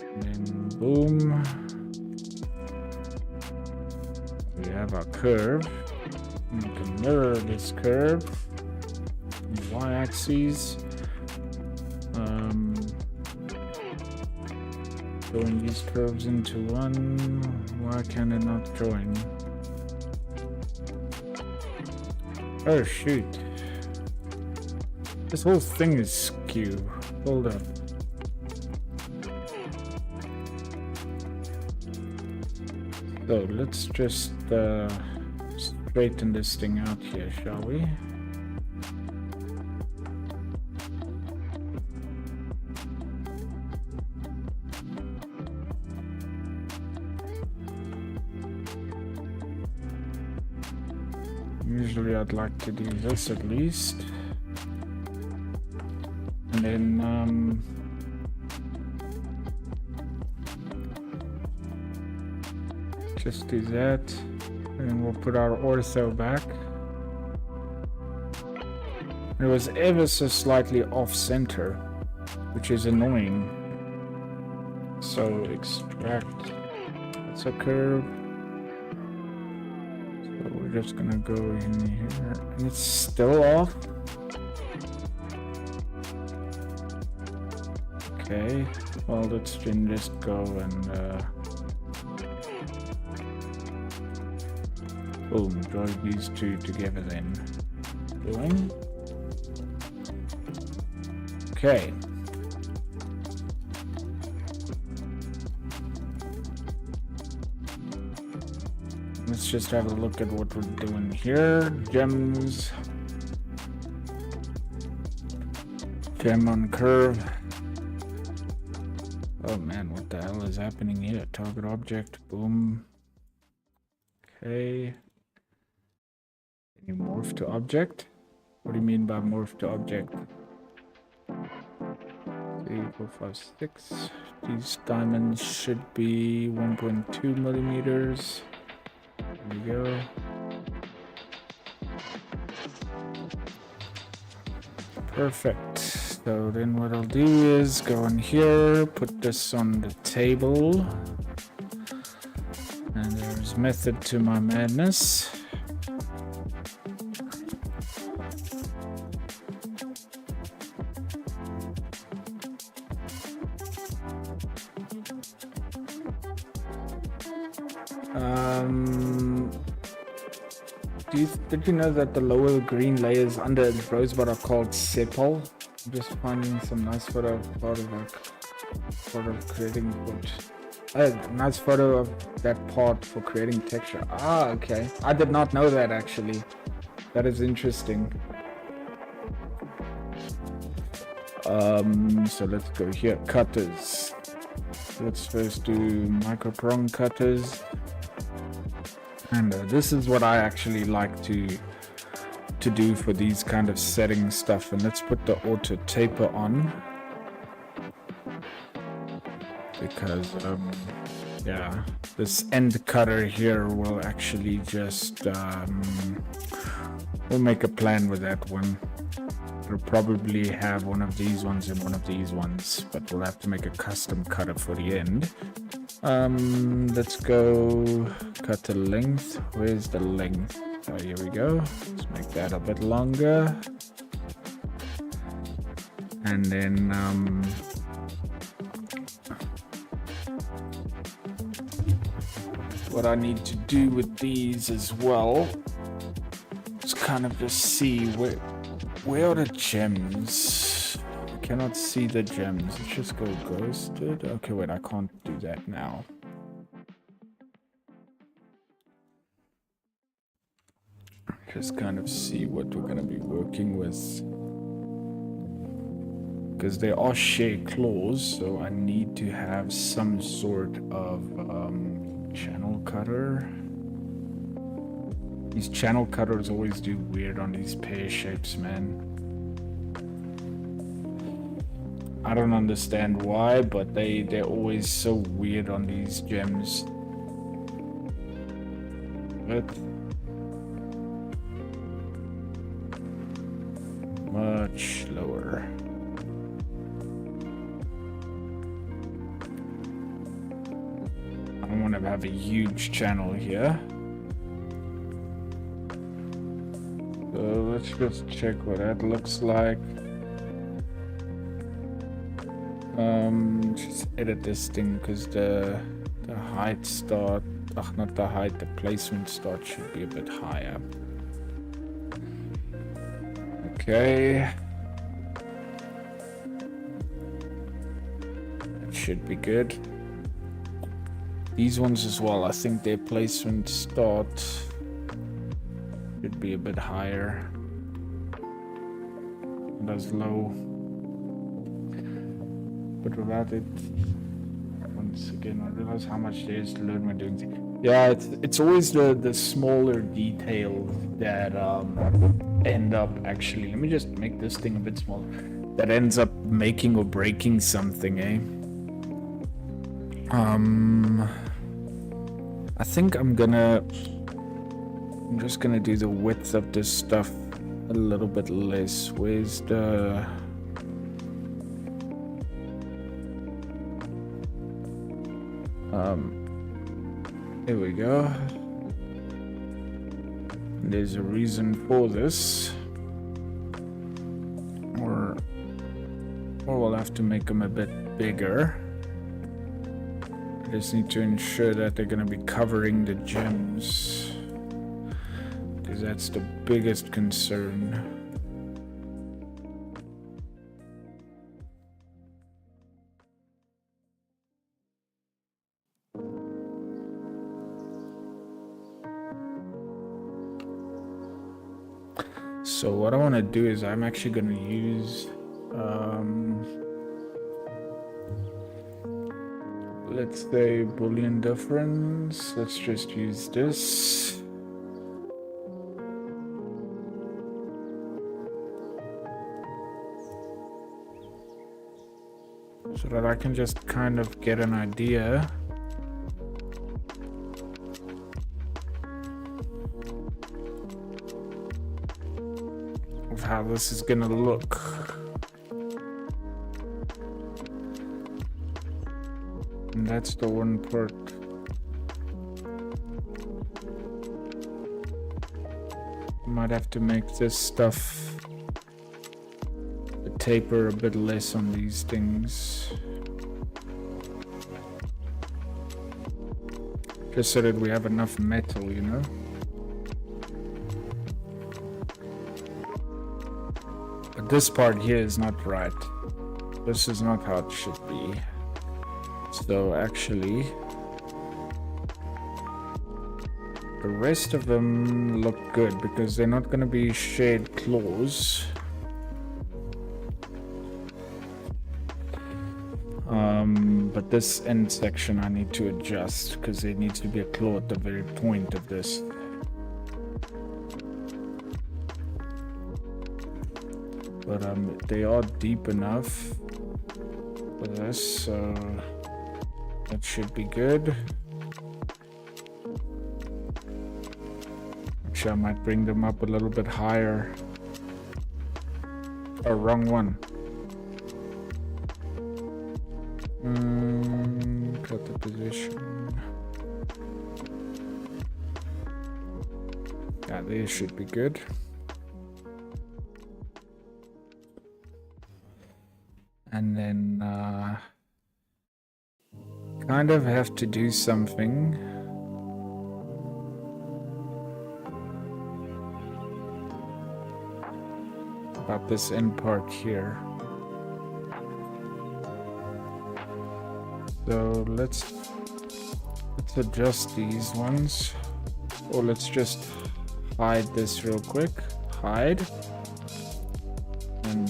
And then boom. We have our curve. We can mirror this curve. Y-axis. Join these curves into one. Why can it not join? Oh shoot. This whole thing is skew. Hold up. So let's just straighten this thing out here, shall we? Usually I'd like to do this at least. And then just do that. And then we'll put our ortho back. It was ever so slightly off center, which is annoying. So extract. That's a curve. We're just gonna go in here, and it's still off. Okay, well let's then just go and boom, join these two together then. Doing. Okay. Let's just have a look at what we're doing here. Gems. Gem on curve. Oh man, what the hell is happening here? Target object. Boom. Okay. Can you morph to object? What do you mean by morph to object? 3, 4, 5, 6. These diamonds should be 1.2 millimeters. There we go. Perfect. So then what I'll do is go in here, put this on the table. And there's method to my madness. Did you know that the lower green layers under the rosebud are called sepal? I'm just finding some nice photo artwork. Photo of creating wood. Nice photo of that part for creating texture. Ah, okay. I did not know that actually. That is interesting. So let's go here. Cutters. Let's first do micro prong cutters. And this is what I actually like to do for these kind of setting stuff. And let's put the auto taper on. Because yeah, this end cutter here will actually just we'll make a plan with that one. We'll probably have one of these ones and one of these ones, but we'll have to make a custom cutter for the end. Let's go cut the length. Where's the length? Oh, here we go. Let's make that a bit longer. And then what I need to do with these as well is kind of just see where are the gems. I cannot see the gems. Let's just go ghosted. Okay, wait, I can't do that now. Just kind of see what we're going to be working with. Because there are share claws, so I need to have some sort of channel cutter. These channel cutters always do weird on these pear shapes, man. I don't understand why, but they're always so weird on these gems. But much lower. I don't want to have a huge channel here. So let's just check what that looks like. Just edit this thing because the height start, not the height, the placement start should be a bit higher. Okay. That should be good. These ones as well, I think their placement start should be a bit higher. That's low. But without it, once again, I realize how much there is to learn when doing things. Yeah, it's always the smaller details that end up actually. Let me just make this thing a bit smaller. That ends up making or breaking something, eh? I think I'm just gonna do the width of this stuff a little bit less. Where's the there we go. There's a reason for this, or we'll have to make them a bit bigger. I just need to ensure that they're going to be covering the gems, because that's the biggest concern. So what I want to do is I'm actually going to use let's say Boolean difference. Let's just use this. So that I can just kind of get an idea of how this is gonna look. And that's the one part. Might have to make this stuff, the taper, a bit less on these things. Just so that we have enough metal, you know? But this part here is not right. This is not how it should be. So actually, the rest of them look good because they're not going to be shared claws. But this end section I need to adjust because there needs to be a claw at the very point of this. But they are deep enough for this, so that should be good. Actually, I might bring them up a little bit higher. Oh, wrong one. Cut the position. Yeah, they should be good. And then kind of have to do something about this end part here. So let's adjust these ones, or let's just hide this real quick. Hide, and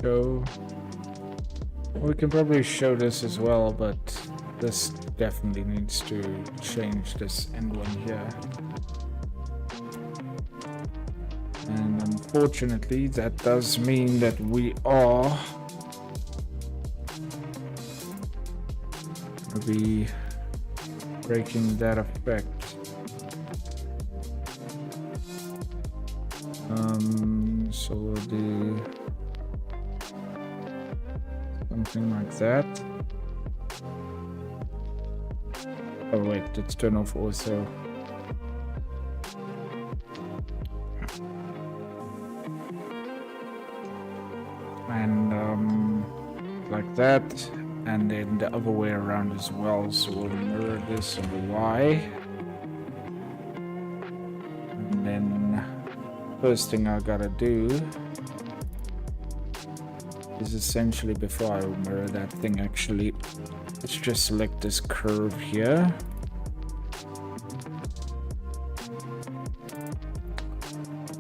show. We can probably show this as well, but this definitely needs to change, this end one here. And unfortunately, that does mean that we are going to be breaking that effect. So we'll do something like that. Oh wait, let's turn off also. And like that, and then the other way around as well. So we'll mirror this on the Y. And then first thing I gotta do is essentially, before I mirror that thing, actually, let's just select this curve here.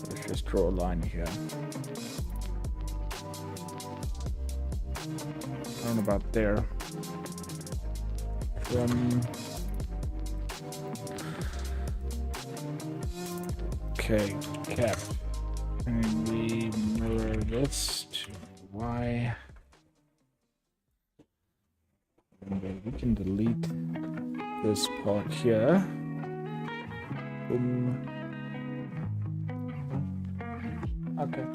Let's just draw a line here. I don't know about there. Okay, cap. And we mirror this to Y. And then we can delete this part here. Boom. Okay.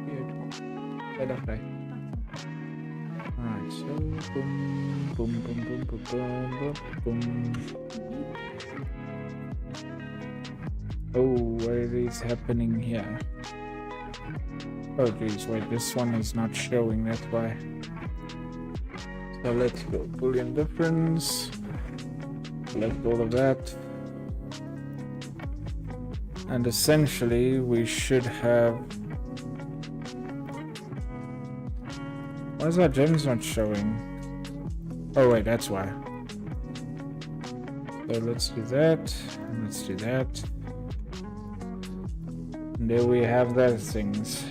Beautiful. Alright, so boom, boom, boom, boom, boom, boom, boom, boom. Oh, what is happening here? Oh geez, wait, this one is not showing, that's why. So let's go Boolean difference. Select all of that. And essentially we should have... Why is our gems not showing? Oh wait, that's why. So let's do that, and let's do that. And there we have those things.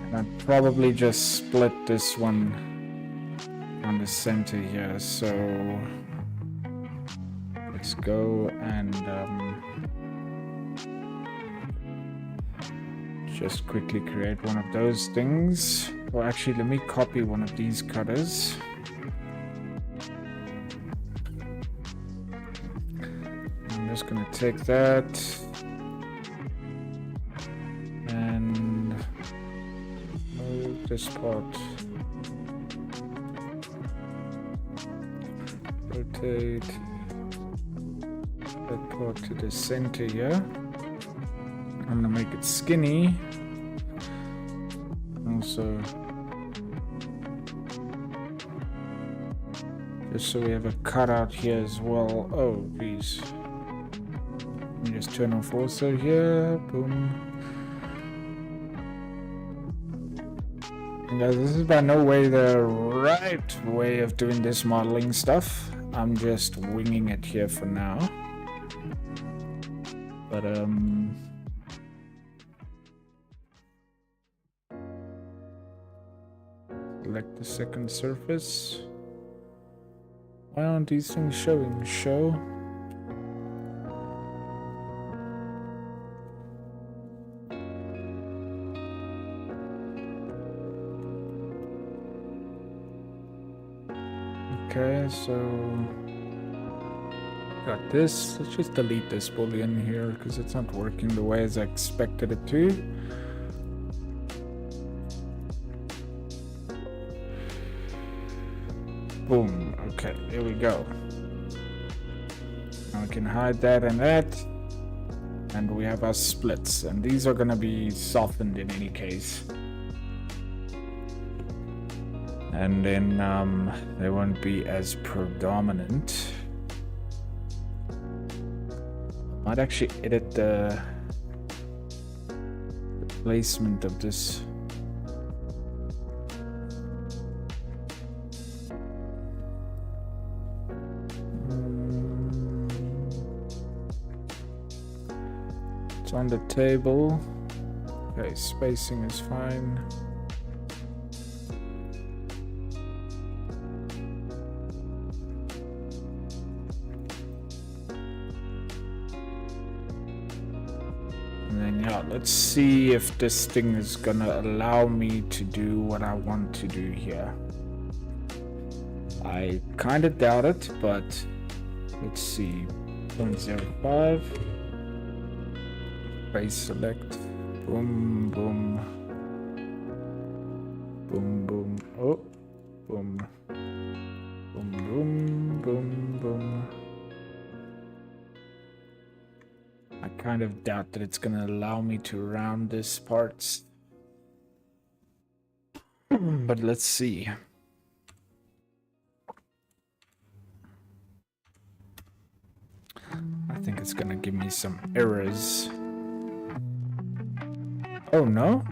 And I'd probably just split this one on the center here, so let's go and just quickly create one of those things. Or actually, let me copy one of these cutters. I'm just gonna take that and move this part. Rotate that part to the center here. I'm gonna make it skinny. Also, just so we have a cutout here as well. Oh, geez. Let me just turn off also here. Boom. And guys, this is by no way the right way of doing this modeling stuff. I'm just winging it here for now. But select the second surface. Why aren't these things showing? Show. Okay, so got this. Let's just delete this Boolean here because it's not working the way as I expected it to. Boom. Okay, here we go. Now we can hide that and that. And we have our splits. And these are going to be softened in any case. And then they won't be as predominant. I might actually edit the placement of this. It's on the table. Okay, spacing is fine. Let's see if this thing is gonna allow me to do what I want to do here. I kind of doubt it, but let's see. 0.05. Face select. Boom, boom. Boom, boom. Oh, boom. Boom, boom, boom, boom. I kind of doubt that it's gonna allow me to round this parts. But let's see. I think it's gonna give me some errors. Oh no?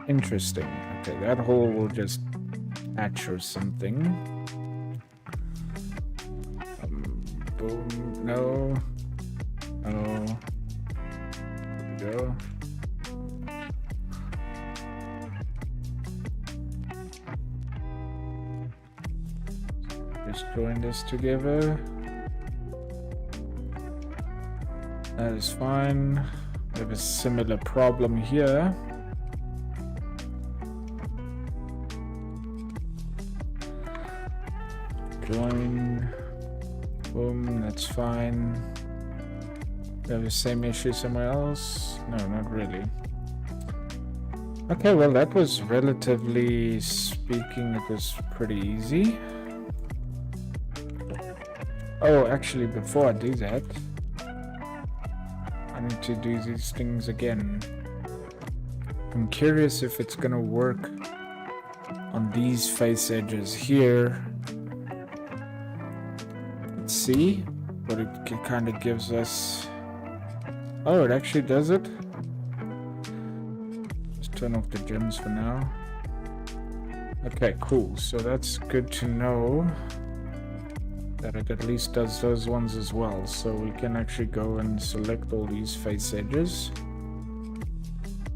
Interesting. Okay, that hole will just patch or something. Boom. No. Oh. There we go. Just join this together. That is fine. We have a similar problem here. Join. Boom, that's fine. We have the same issue somewhere else? No, not really. Okay, well that was relatively speaking, it was pretty easy. Oh, actually before I do that, I need to do these things again. I'm curious if it's gonna work on these face edges here. Let's see what it kind of gives us. Oh, it actually does it. Just turn off the gems for now. Okay, cool. So that's good to know that it at least does those ones as well. So we can actually go and select all these face edges.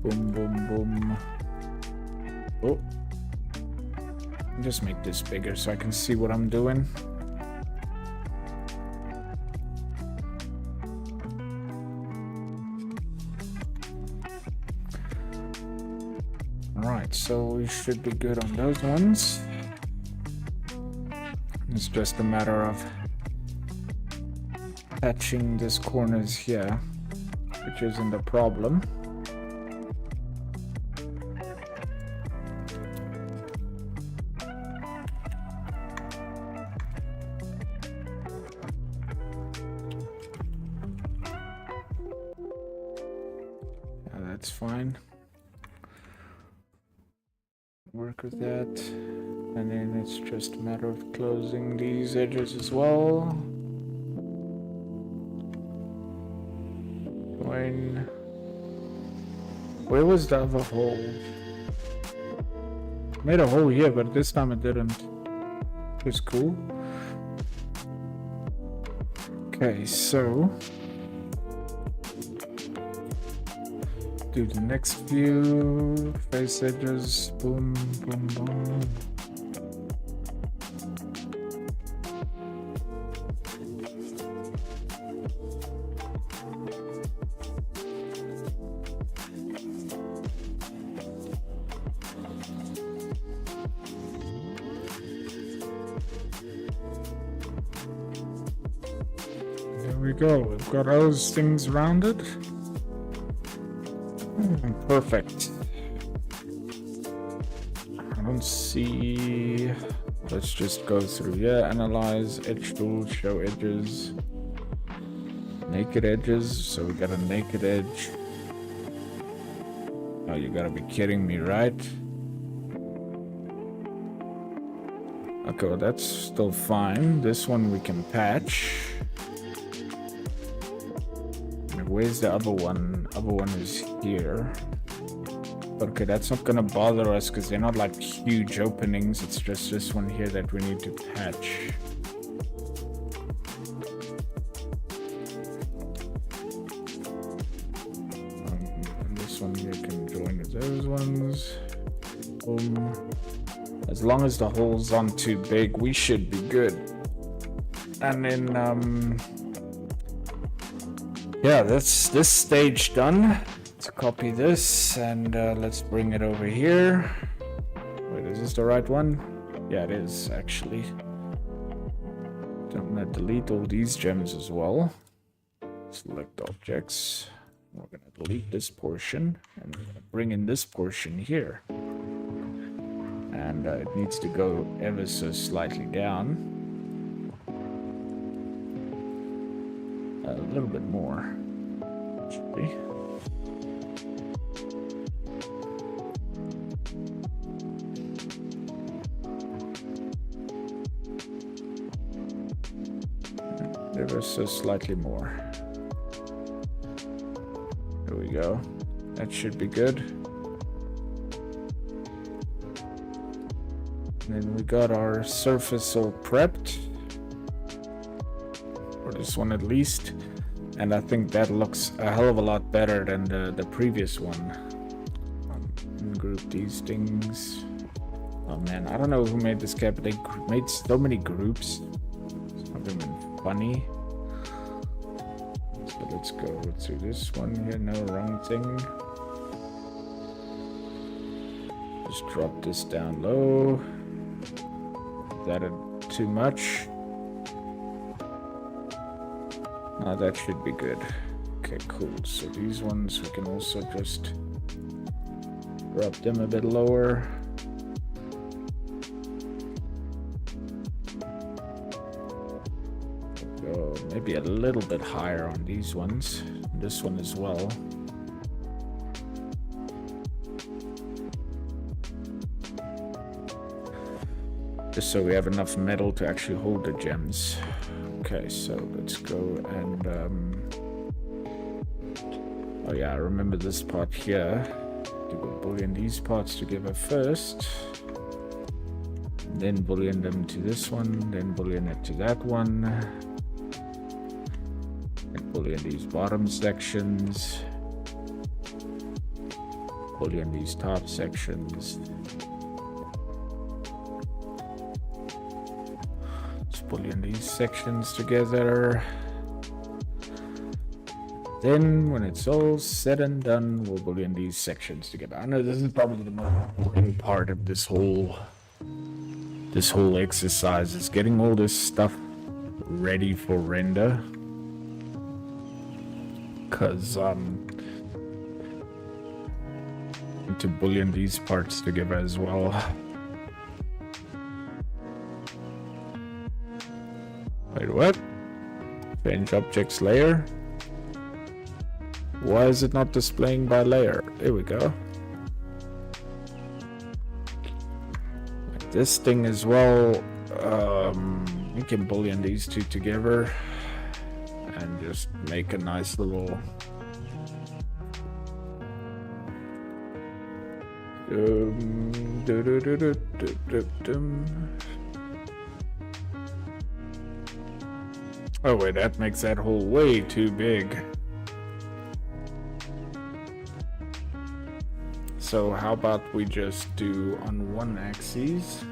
Boom, boom, boom. Oh. Just make this bigger so I can see what I'm doing. Alright, so we should be good on those ones. It's just a matter of patching these corners here, which isn't a problem. Yeah, that's fine. Work with that. And then it's just a matter of closing these edges as well. join. Where was the other hole? Made a hole here, but this time it didn't. It was cool. Okay, so do the next view, face edges, boom, boom, boom. There we go, we've got those things rounded. Perfect. I don't see. Let's just go through here. Analyze, edge tool, show edges, naked edges. So we got a naked edge. Oh, you gotta be kidding me, right? Okay, well, that's still fine. This one we can patch. Where's the other one? Other one is here. Okay, that's not gonna bother us because they're not like huge openings. It's just this one here that we need to patch. And this one here can join with those ones. Boom. As long as the holes aren't too big, we should be good. And then yeah, that's this stage done. Let's copy this and let's bring it over here. Wait, is this the right one? Yeah, it is actually. I'm gonna delete all these gems as well. Select objects. We're gonna delete this portion and we're gonna bring in this portion here. And it needs to go ever so slightly down. A little bit more, should be. Ever so slightly more. There we go. That should be good. And then we got our surface all prepped. For this one at least. And I think that looks a hell of a lot better than the previous one. Ungroup these things. Oh man, I don't know who made this cap, but they made so many groups. It's not even funny. So let's go through this one here. No, wrong thing. Just drop this down low. Is that too much? No, that should be good. Okay, cool. So these ones we can also just drop them a bit lower. Go maybe a little bit higher on these ones. This one as well. Just so we have enough metal to actually hold the gems. Okay, so let's go and oh yeah, I remember this part here. Do a boolean these parts together first, then boolean them to this one, then boolean it to that one, and boolean these bottom sections, boolean these top sections. Boolean these sections together. Then when it's all said and done, we'll boolean these sections together. I know this is probably the most important part of this whole exercise, is getting all this stuff ready for render. Cause need to boolean these parts together as well. Wait, what? Change objects layer? Why is it not displaying by layer? There we go. Like this thing as well. We can boolean these two together and just make a nice little Oh wait, that makes that hole way too big. So how about we just do on one axis?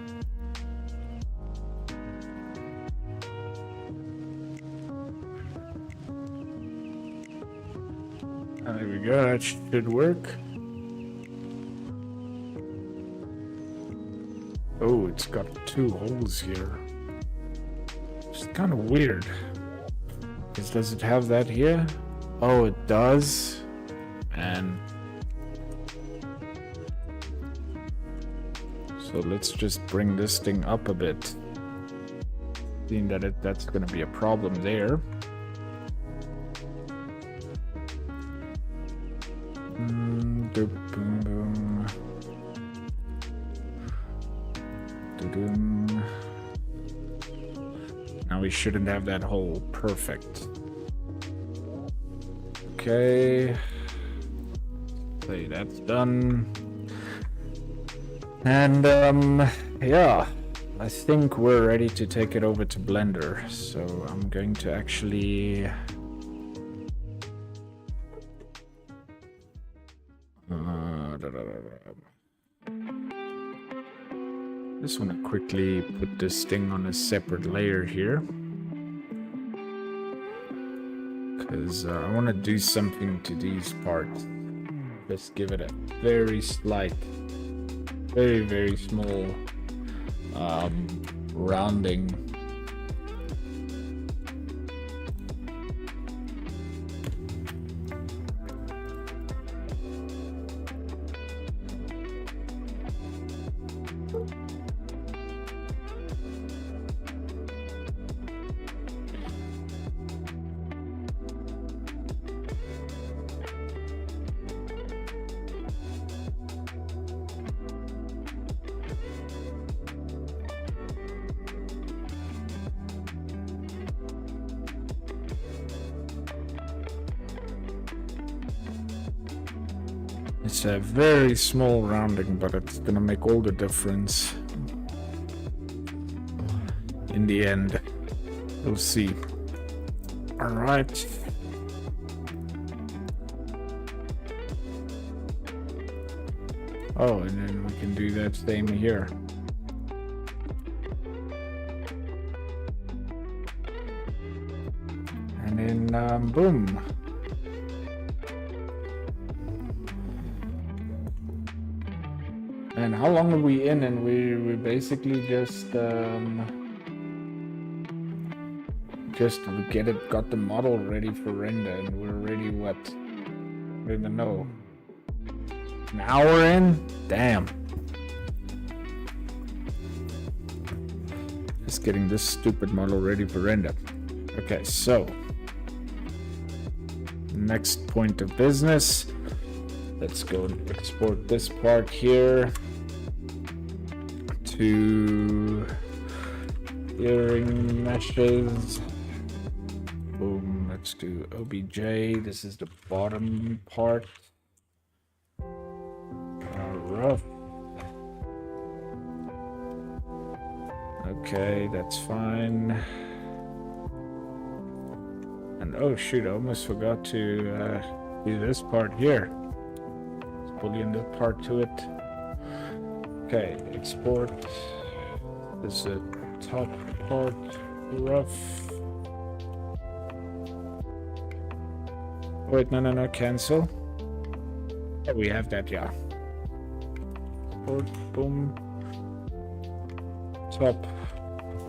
There we go, that should work. Oh, it's got 2 holes here. It's kind of weird. Does it have that here? Oh, it does. And so let's just bring this thing up a bit. Seeing that that's going to be a problem there. Now we shouldn't have that hole. Perfect. Okay. Okay, that's done. And yeah, I think we're ready to take it over to Blender. So I'm going to actually just want to quickly put this thing on a separate layer here, because I want to do something to these parts. Just give it a very slight, very small rounding. It's a very small rounding, but it's gonna make all the difference in the end. We'll see. All right. Oh, and then we can do that same here. And then boom. And how long are we in? And we basically just got the model ready for render, and we're already what? I don't even know. An hour in? Damn. Just getting this stupid model ready for render. Okay, so next point of business. Let's go and export this part here to earring meshes. Boom, let's do OBJ. This is the bottom part. Rough. Okay, that's fine. And oh shoot, I almost forgot to do this part here. Boolean the part to it. Okay, export. This is the top part, rough. Wait, no, cancel. Oh, we have that, yeah. Export, boom. Top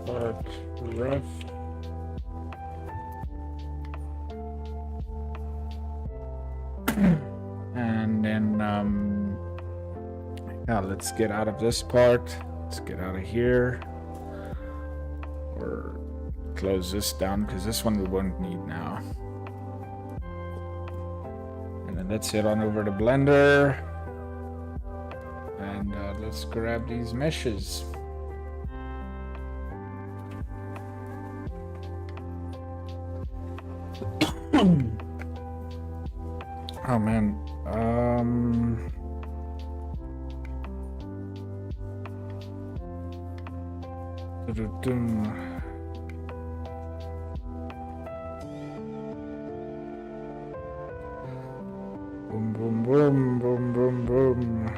part, rough. And then yeah, let's get out of this part. Let's get out of here, or close this down, because this one we won't need now. And then let's head on over to Blender, and let's grab these meshes. Oh man, Boom, boom, boom, boom, boom, boom.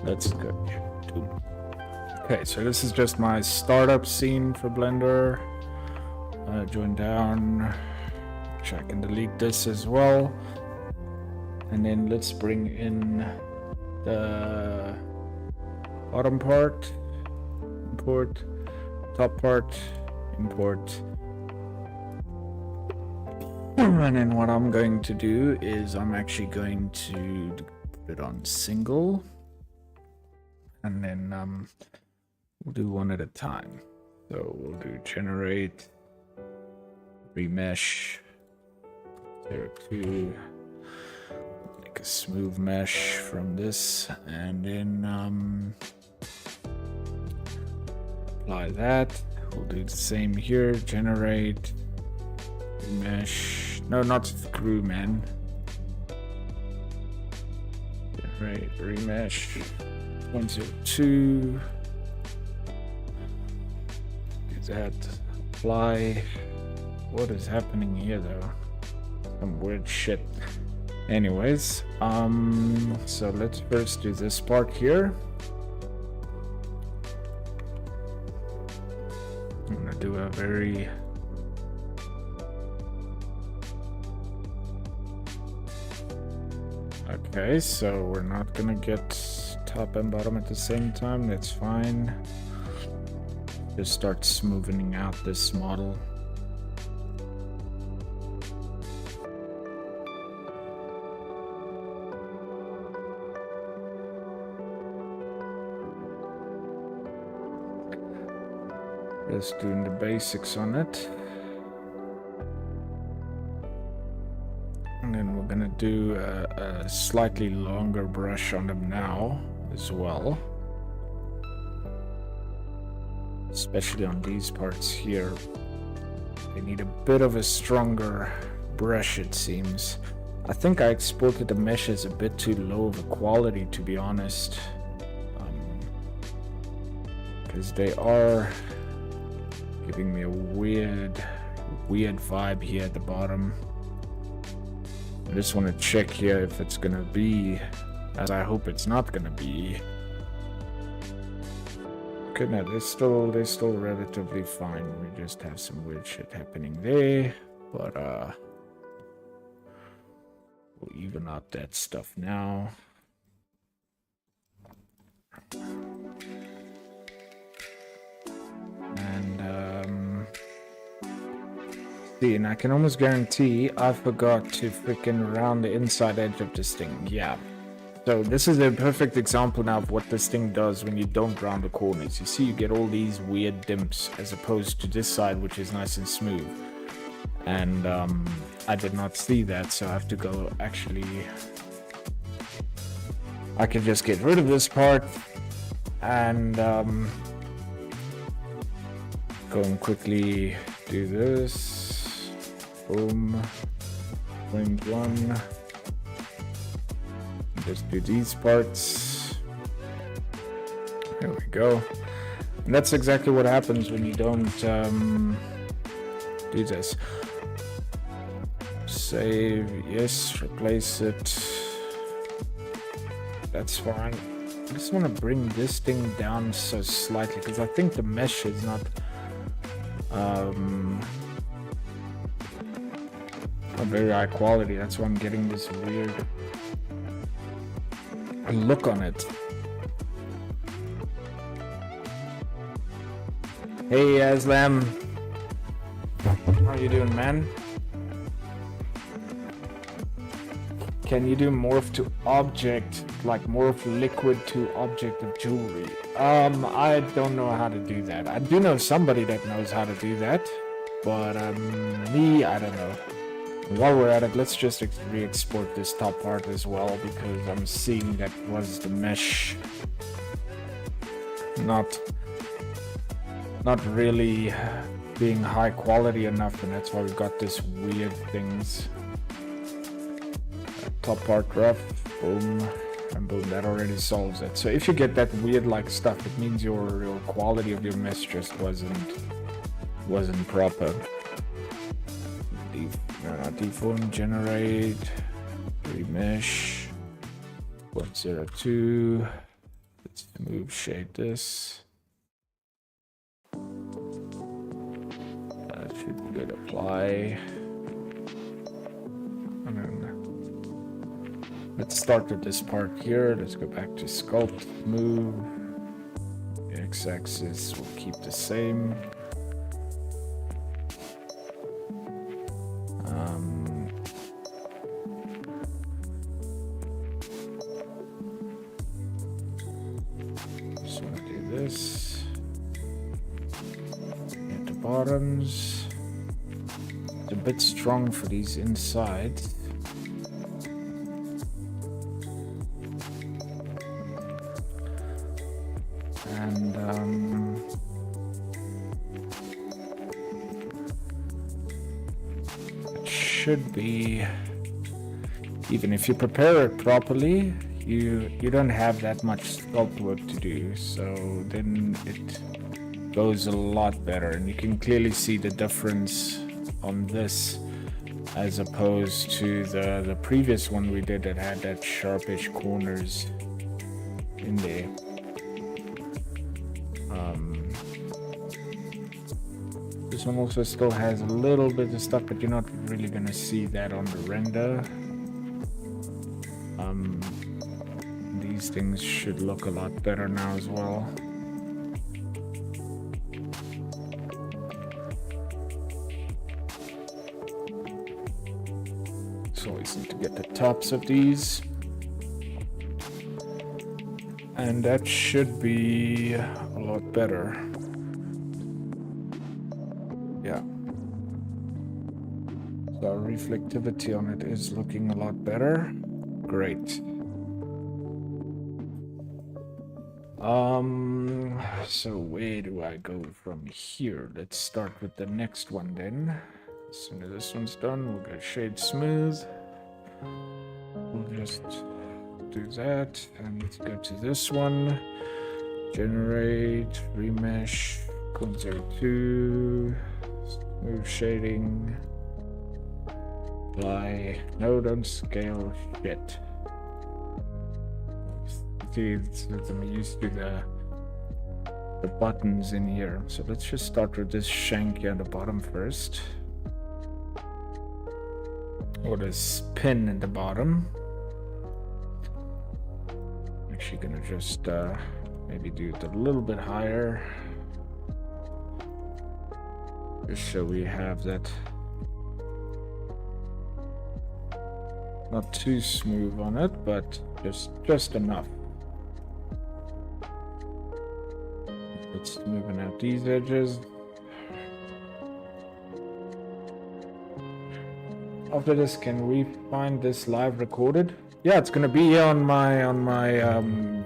That's good. Okay, so this is just my startup scene for Blender. Join down. I can delete this as well. And then let's bring in the bottom part. Import. Top part. Import. And then what I'm going to do is I'm actually going to put it on single. And then we'll do one at a time. So we'll do generate, remesh, 02, make a smooth mesh from this, and then apply that. We'll do the same here, generate, remesh, no, not screw, man. Generate, remesh. 102. Do that. Apply. What is happening here though? Some weird shit. Anyways, so let's first do this part here. I'm gonna do a very okay, so we're not gonna get top and bottom at the same time. That's fine. Just start smoothing out this model. Just doing the basics on it. And then we're gonna do a slightly longer brush on them now as well, especially on these parts here. They need a bit of a stronger brush, it seems. I think I exported the meshes a bit too low of a quality, to be honest, because they are giving me a weird vibe here at the bottom. I just want to check here if it's gonna be as I hope it's not gonna be. Okay, no, they're still relatively fine. We just have some weird shit happening there, but we'll even out that stuff now. And see, and I can almost guarantee I forgot to freaking round the inside edge of this thing. Yeah. So this is a perfect example now of what this thing does when you don't round the corners. You see, you get all these weird dimps as opposed to this side, which is nice and smooth. And I did not see that, so I have to go actually. I can just get rid of this part and go and quickly do this. Boom. Point one. Just do these parts. There we go. And that's exactly what happens when you don't do this. Save, yes, replace it. That's fine. I just want to bring this thing down so slightly because I think the mesh is not very high quality. That's why I'm getting this weird look on it. Hey Aslam, how you doing, man? Can you do morph to object, like morph liquid to object of jewelry? I don't know how to do that. I do know somebody that knows how to do that, but me, I don't know. While we're at it, let's just re-export this top part as well, because I'm seeing that was the mesh not really being high quality enough, and that's why we got this weird things. Top part rough, boom, and boom, that already solves it. So if you get that weird like stuff, it means your quality of your mesh just wasn't proper. Deform, generate, remesh, 0.02. Let's move shade this. Should be good. Apply. And then let's start with this part here. Let's go back to sculpt, move. The x-axis will keep the same. Just want to do this. Get the bottoms. It's a bit strong for these insides. And it should be, even if you prepare it properly, you don't have that much sculpt work to do, so then it goes a lot better, and you can clearly see the difference on this as opposed to the previous one we did that had that sharpish corners in there. This one also still has a little bit of stuff, but you're not really gonna see that on the render. These things should look a lot better now as well. So we need to get the tops of these, and that should be a lot better. Yeah. So our reflectivity on it is looking a lot better. Great. So where do I go from here? Let's start with the next one then. As soon as this one's done, we'll go shade smooth. We'll just do that, and let's go to this one. Generate, remesh, 0.02, smooth shading, apply. No, don't scale shit. See, I'm used to the buttons in here. So let's just start with this shank here at the bottom first. Or this pin at the bottom. Actually gonna just maybe do it a little bit higher. Just so we have that not too smooth on it, but just enough. Let's smoothing out these edges. After this, can we find this live recorded? Yeah, it's gonna be here on my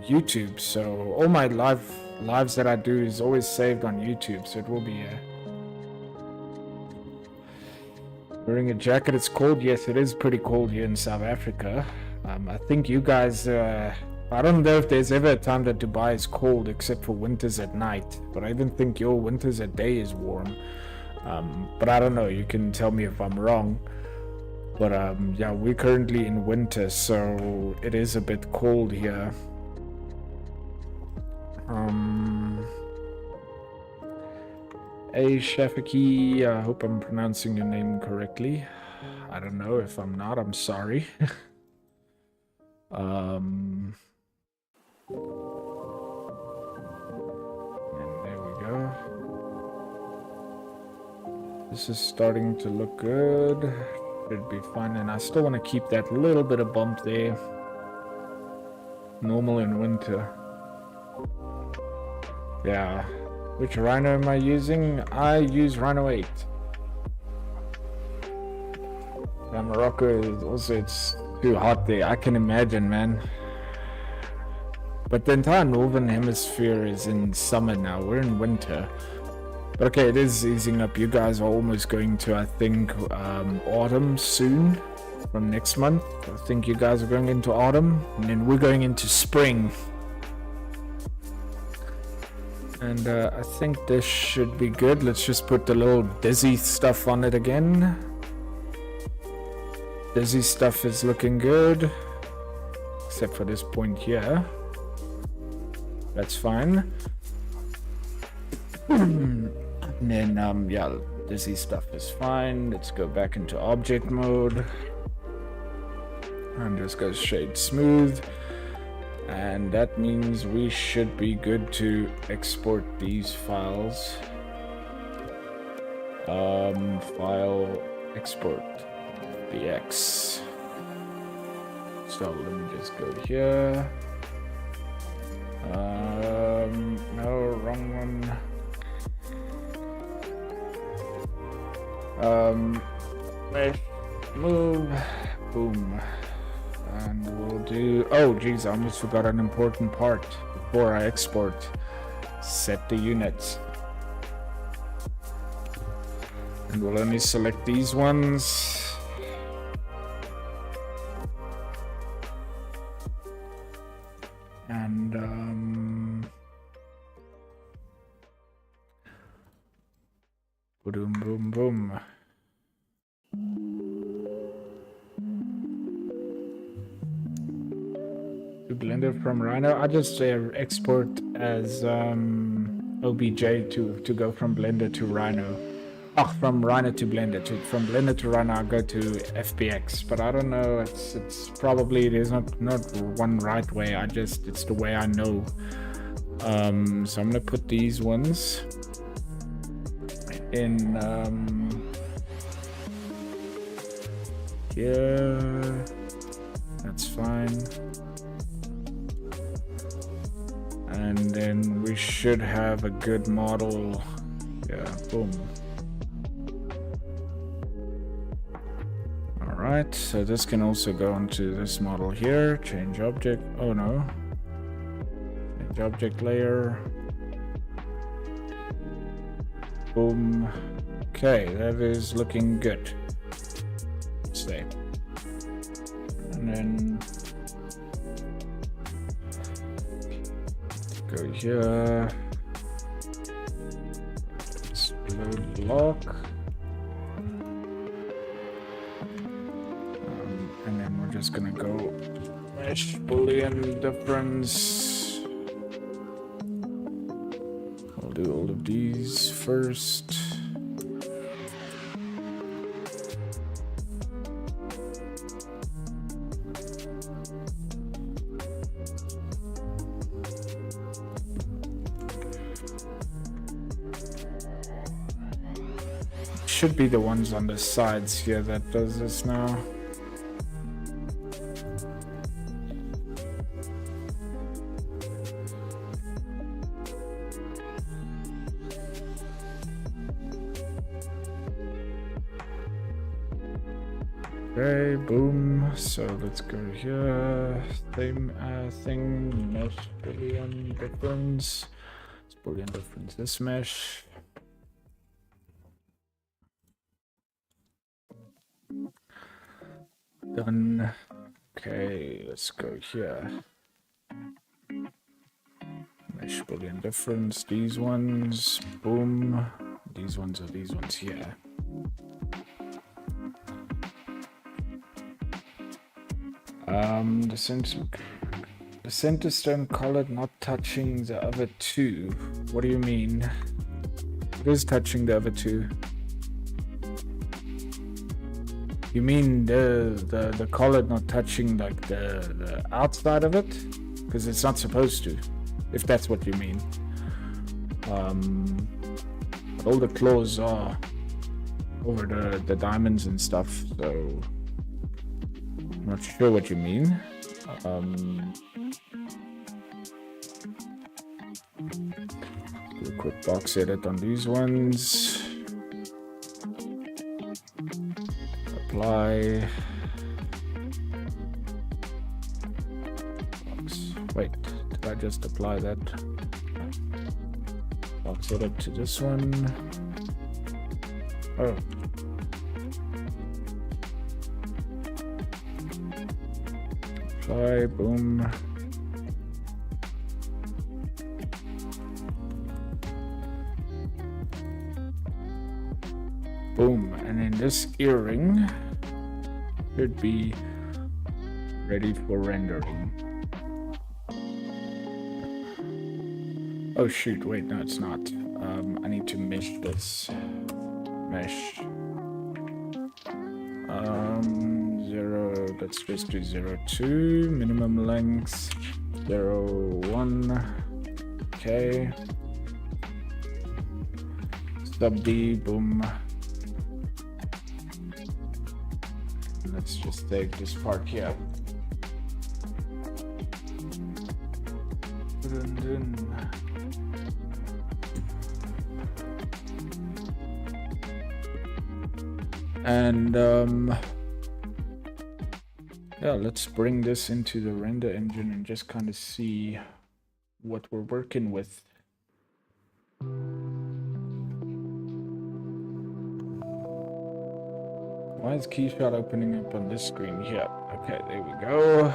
YouTube. So all my lives that I do is always saved on YouTube, so it will be here. Wearing a jacket, it's cold. Yes, it is pretty cold here in South Africa. I think you guys, I don't know if there's ever a time that Dubai is cold except for winters at night, but I even think your winters at day is warm. But I don't know, you can tell me if I'm wrong. But yeah, we're currently in winter, so it is a bit cold here. Hey Shafiki, I hope I'm pronouncing your name correctly. I don't know. If I'm not, I'm sorry. And there we go. This is starting to look good. Should be fine, and I still want to keep that little bit of bump there. Normal in winter. Yeah. Which Rhino am I using? I use Rhino 8. Yeah, Morocco is also, it's too hot there. I can imagine, man. But the entire northern hemisphere is in summer now. We're in winter. But okay, it is easing up. You guys are almost going to, I think, autumn soon. From next month, I think you guys are going into autumn, and then we're going into spring. And I think this should be good. Let's just put the little Dizzy stuff on it again. Dizzy stuff is looking good, except for this point here. That's fine. And then yeah, Dizzy stuff is fine. Let's go back into object mode. And just go shade smooth, and that means we should be good to export these files. File export BX. So let me just go here. No, wrong one. Mesh, move, boom. And we'll do, oh geez, I almost forgot an important part before I export. Set the units. And we'll only select these ones. And boom, boom, boom. Blender from Rhino. I just export as OBJ to go from Blender to Rhino. Oh, from Rhino to Blender. From Blender to Rhino, I go to FBX. But I don't know. It's probably there's not one right way. It's the way I know. So I'm gonna put these ones in here. That's fine. And then we should have a good model. Yeah, boom. All right, so this can also go onto this model here. Change object. Oh no. Change object layer. Boom. Okay, that is looking good. Stay. And then go here, explode block, and then we're just gonna go mesh Boolean difference. I'll do all of these first. Should be the ones on the sides here that does this now. Okay, boom. So let's go here. Same thing. Mesh Boolean difference. It's Boolean difference. This mesh. Done. Okay, let's go here. Mesh Boolean difference. These ones. Boom. These ones are these ones here. The center stone colored not touching the other two. What do you mean? It is touching the other two. You mean the colored not touching like the outside of it? Because it's not supposed to, if that's what you mean. But all the claws are over the diamonds and stuff, so I'm not sure what you mean. Do a quick box edit on these ones. Apply. Box. Wait, did I just apply that? I'll set it to this one. Oh. Apply, boom. Boom, and then this earring should be ready for rendering. Oh shoot, wait, no it's not. I need to mesh this. Mesh. 0, let's just do 0, 2, minimum length, 0, 1, okay. Sub D, boom. Let's just take this part here. And yeah, let's bring this into the render engine and just kind of see what we're working with. Why is Keyshot opening up on this screen here? Okay, there we go.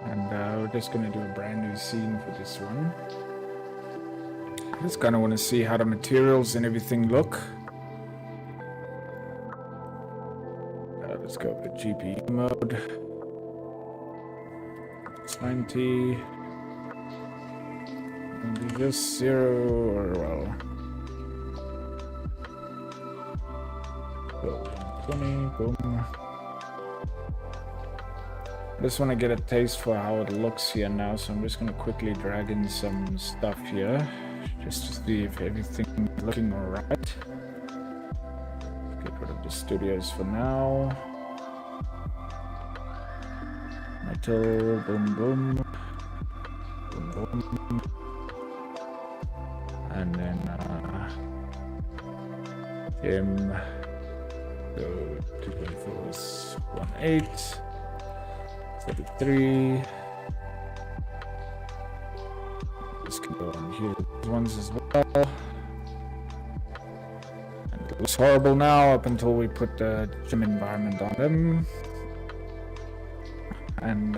And we're just gonna do a brand new scene for this one. I just kind of want to see how the materials and everything look. Let's go with GPU mode. It's 90. And do just 0 or well. 20, boom. I just want to get a taste for how it looks here now, so I'm just going to quickly drag in some stuff here just to see if everything's looking alright. Get rid of the studios for now. Metal, boom, boom. Boom, boom. And then, him. So 2.4 is 1.8, 33. This can go on here. These ones as well. And it looks horrible now up until we put the gym environment on them. And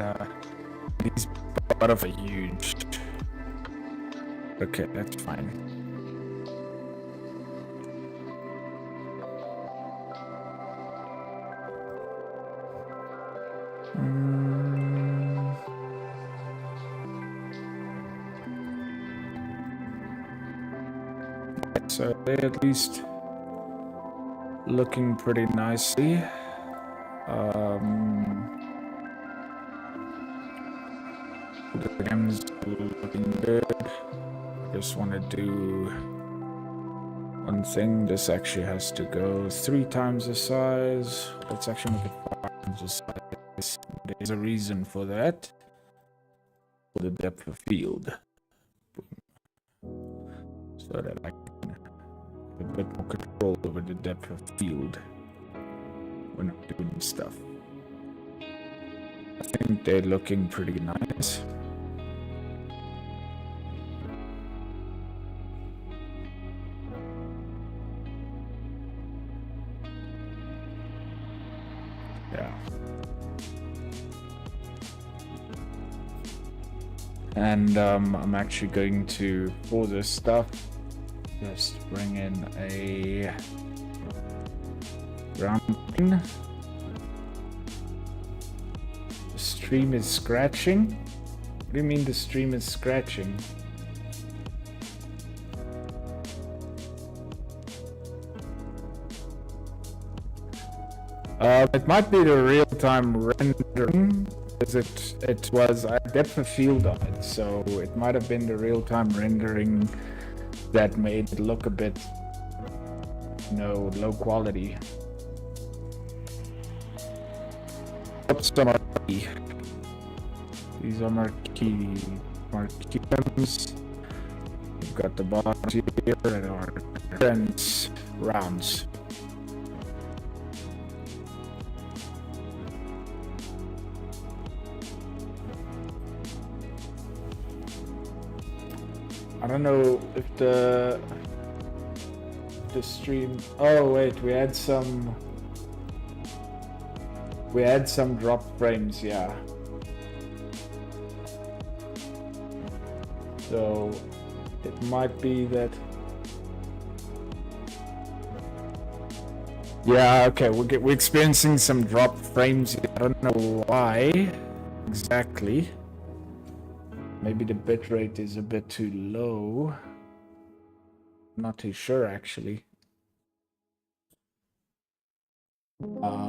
these butters are huge. Okay, that's fine. So they're at least looking pretty nicely. The gems looking good. I just want to do one thing. This actually has to go 3 times the size. Let's actually make it 5 times the size. There's a reason for that. For the depth of field. So that I can have a bit more control over the depth of field when I'm doing stuff. I think they're looking pretty nice. Yeah. And I'm actually going to, for this stuff, just bring in a rounding. The stream is scratching? What do you mean the stream is scratching? It might be the real-time rendering, because it was a depth of field on it, so it might have been the real-time rendering that made it look a bit, you know, low quality. Oops, some marquee. These are marquees. We've got the bottoms here and our Gents rounds. I don't know if the stream. Oh wait, we had some drop frames, yeah. So it might be that. Yeah, okay, we're experiencing some drop frames. I don't know why exactly. Maybe the bitrate is a bit too low. Not too sure actually. Let's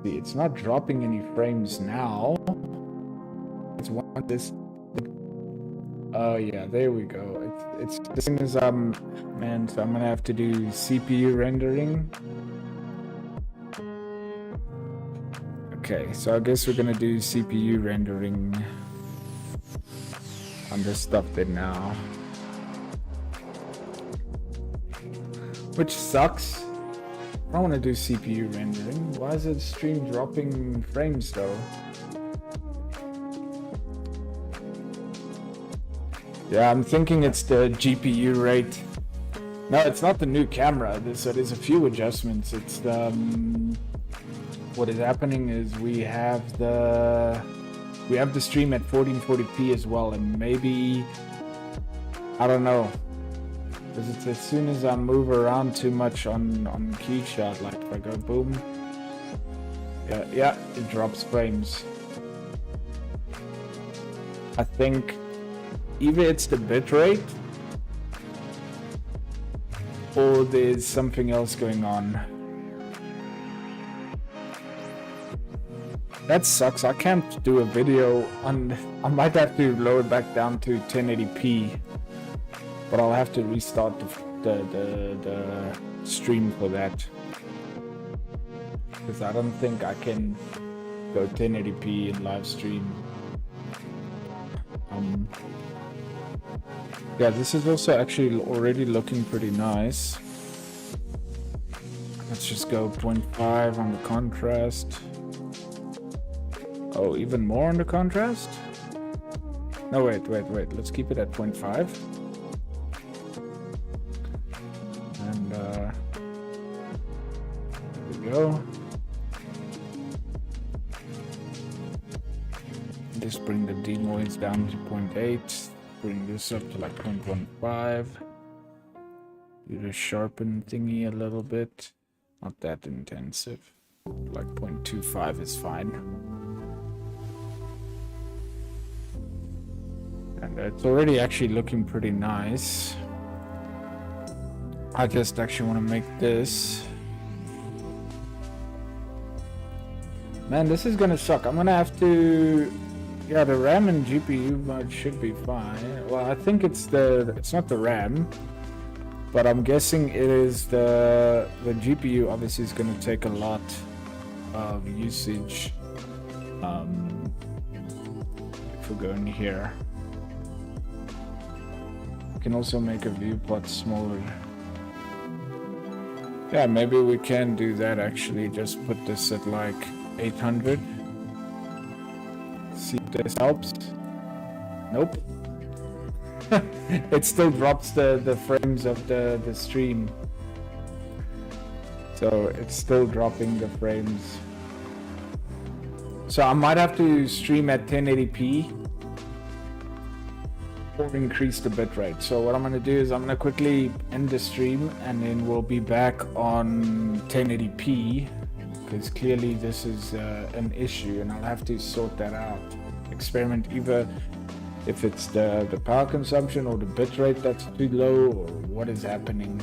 see, it's not dropping any frames now. It's one this. Oh yeah, there we go. It's the same as man. So I'm gonna have to do CPU rendering. Okay, so I guess we're gonna do CPU rendering on this stuff then now, which sucks. I don't want to do CPU rendering. Why is it stream dropping frames though? Yeah, I'm thinking it's the GPU rate. No, it's not the new camera. So there's a few adjustments. It's what is happening is we have the stream at 1440p as well, and maybe I don't know. Because it's as soon as I move around too much on Keyshot, like if I go boom, yeah, it drops frames. I think either it's the bitrate or there's something else going on. That sucks. I can't do a video on. I might have to lower it back down to 1080p, but I'll have to restart the stream for that, because I don't think I can go 1080p in live stream. Yeah, this is also actually already looking pretty nice. Let's just go 0.5 on the contrast. Oh, even more on the contrast? No, wait. Let's keep it at 0.5. And there we go. Just bring the denoise down to 0.8. Bring this up to like 0.15. Do the sharpen thingy a little bit. Not that intensive. Like 0.25 is fine. And it's already actually looking pretty nice. I just actually want to make this. Man, this is gonna suck. I'm gonna have to. Yeah, the RAM and GPU mode should be fine. Well, I think it's not the RAM, but I'm guessing it is the GPU. Obviously, is going to take a lot of usage. If we go in here, we can also make a viewport smaller. Yeah, maybe we can do that actually. Just put this at like 800. See if this helps. Nope. It still drops the frames of the stream. So it's still dropping the frames. So I might have to stream at 1080p or increase the bitrate. So what I'm going to do is I'm going to quickly end the stream and then we'll be back on 1080p. Because clearly this is an issue and I'll have to sort that out. Experiment either if it's the power consumption or the bitrate that's too low or what is happening.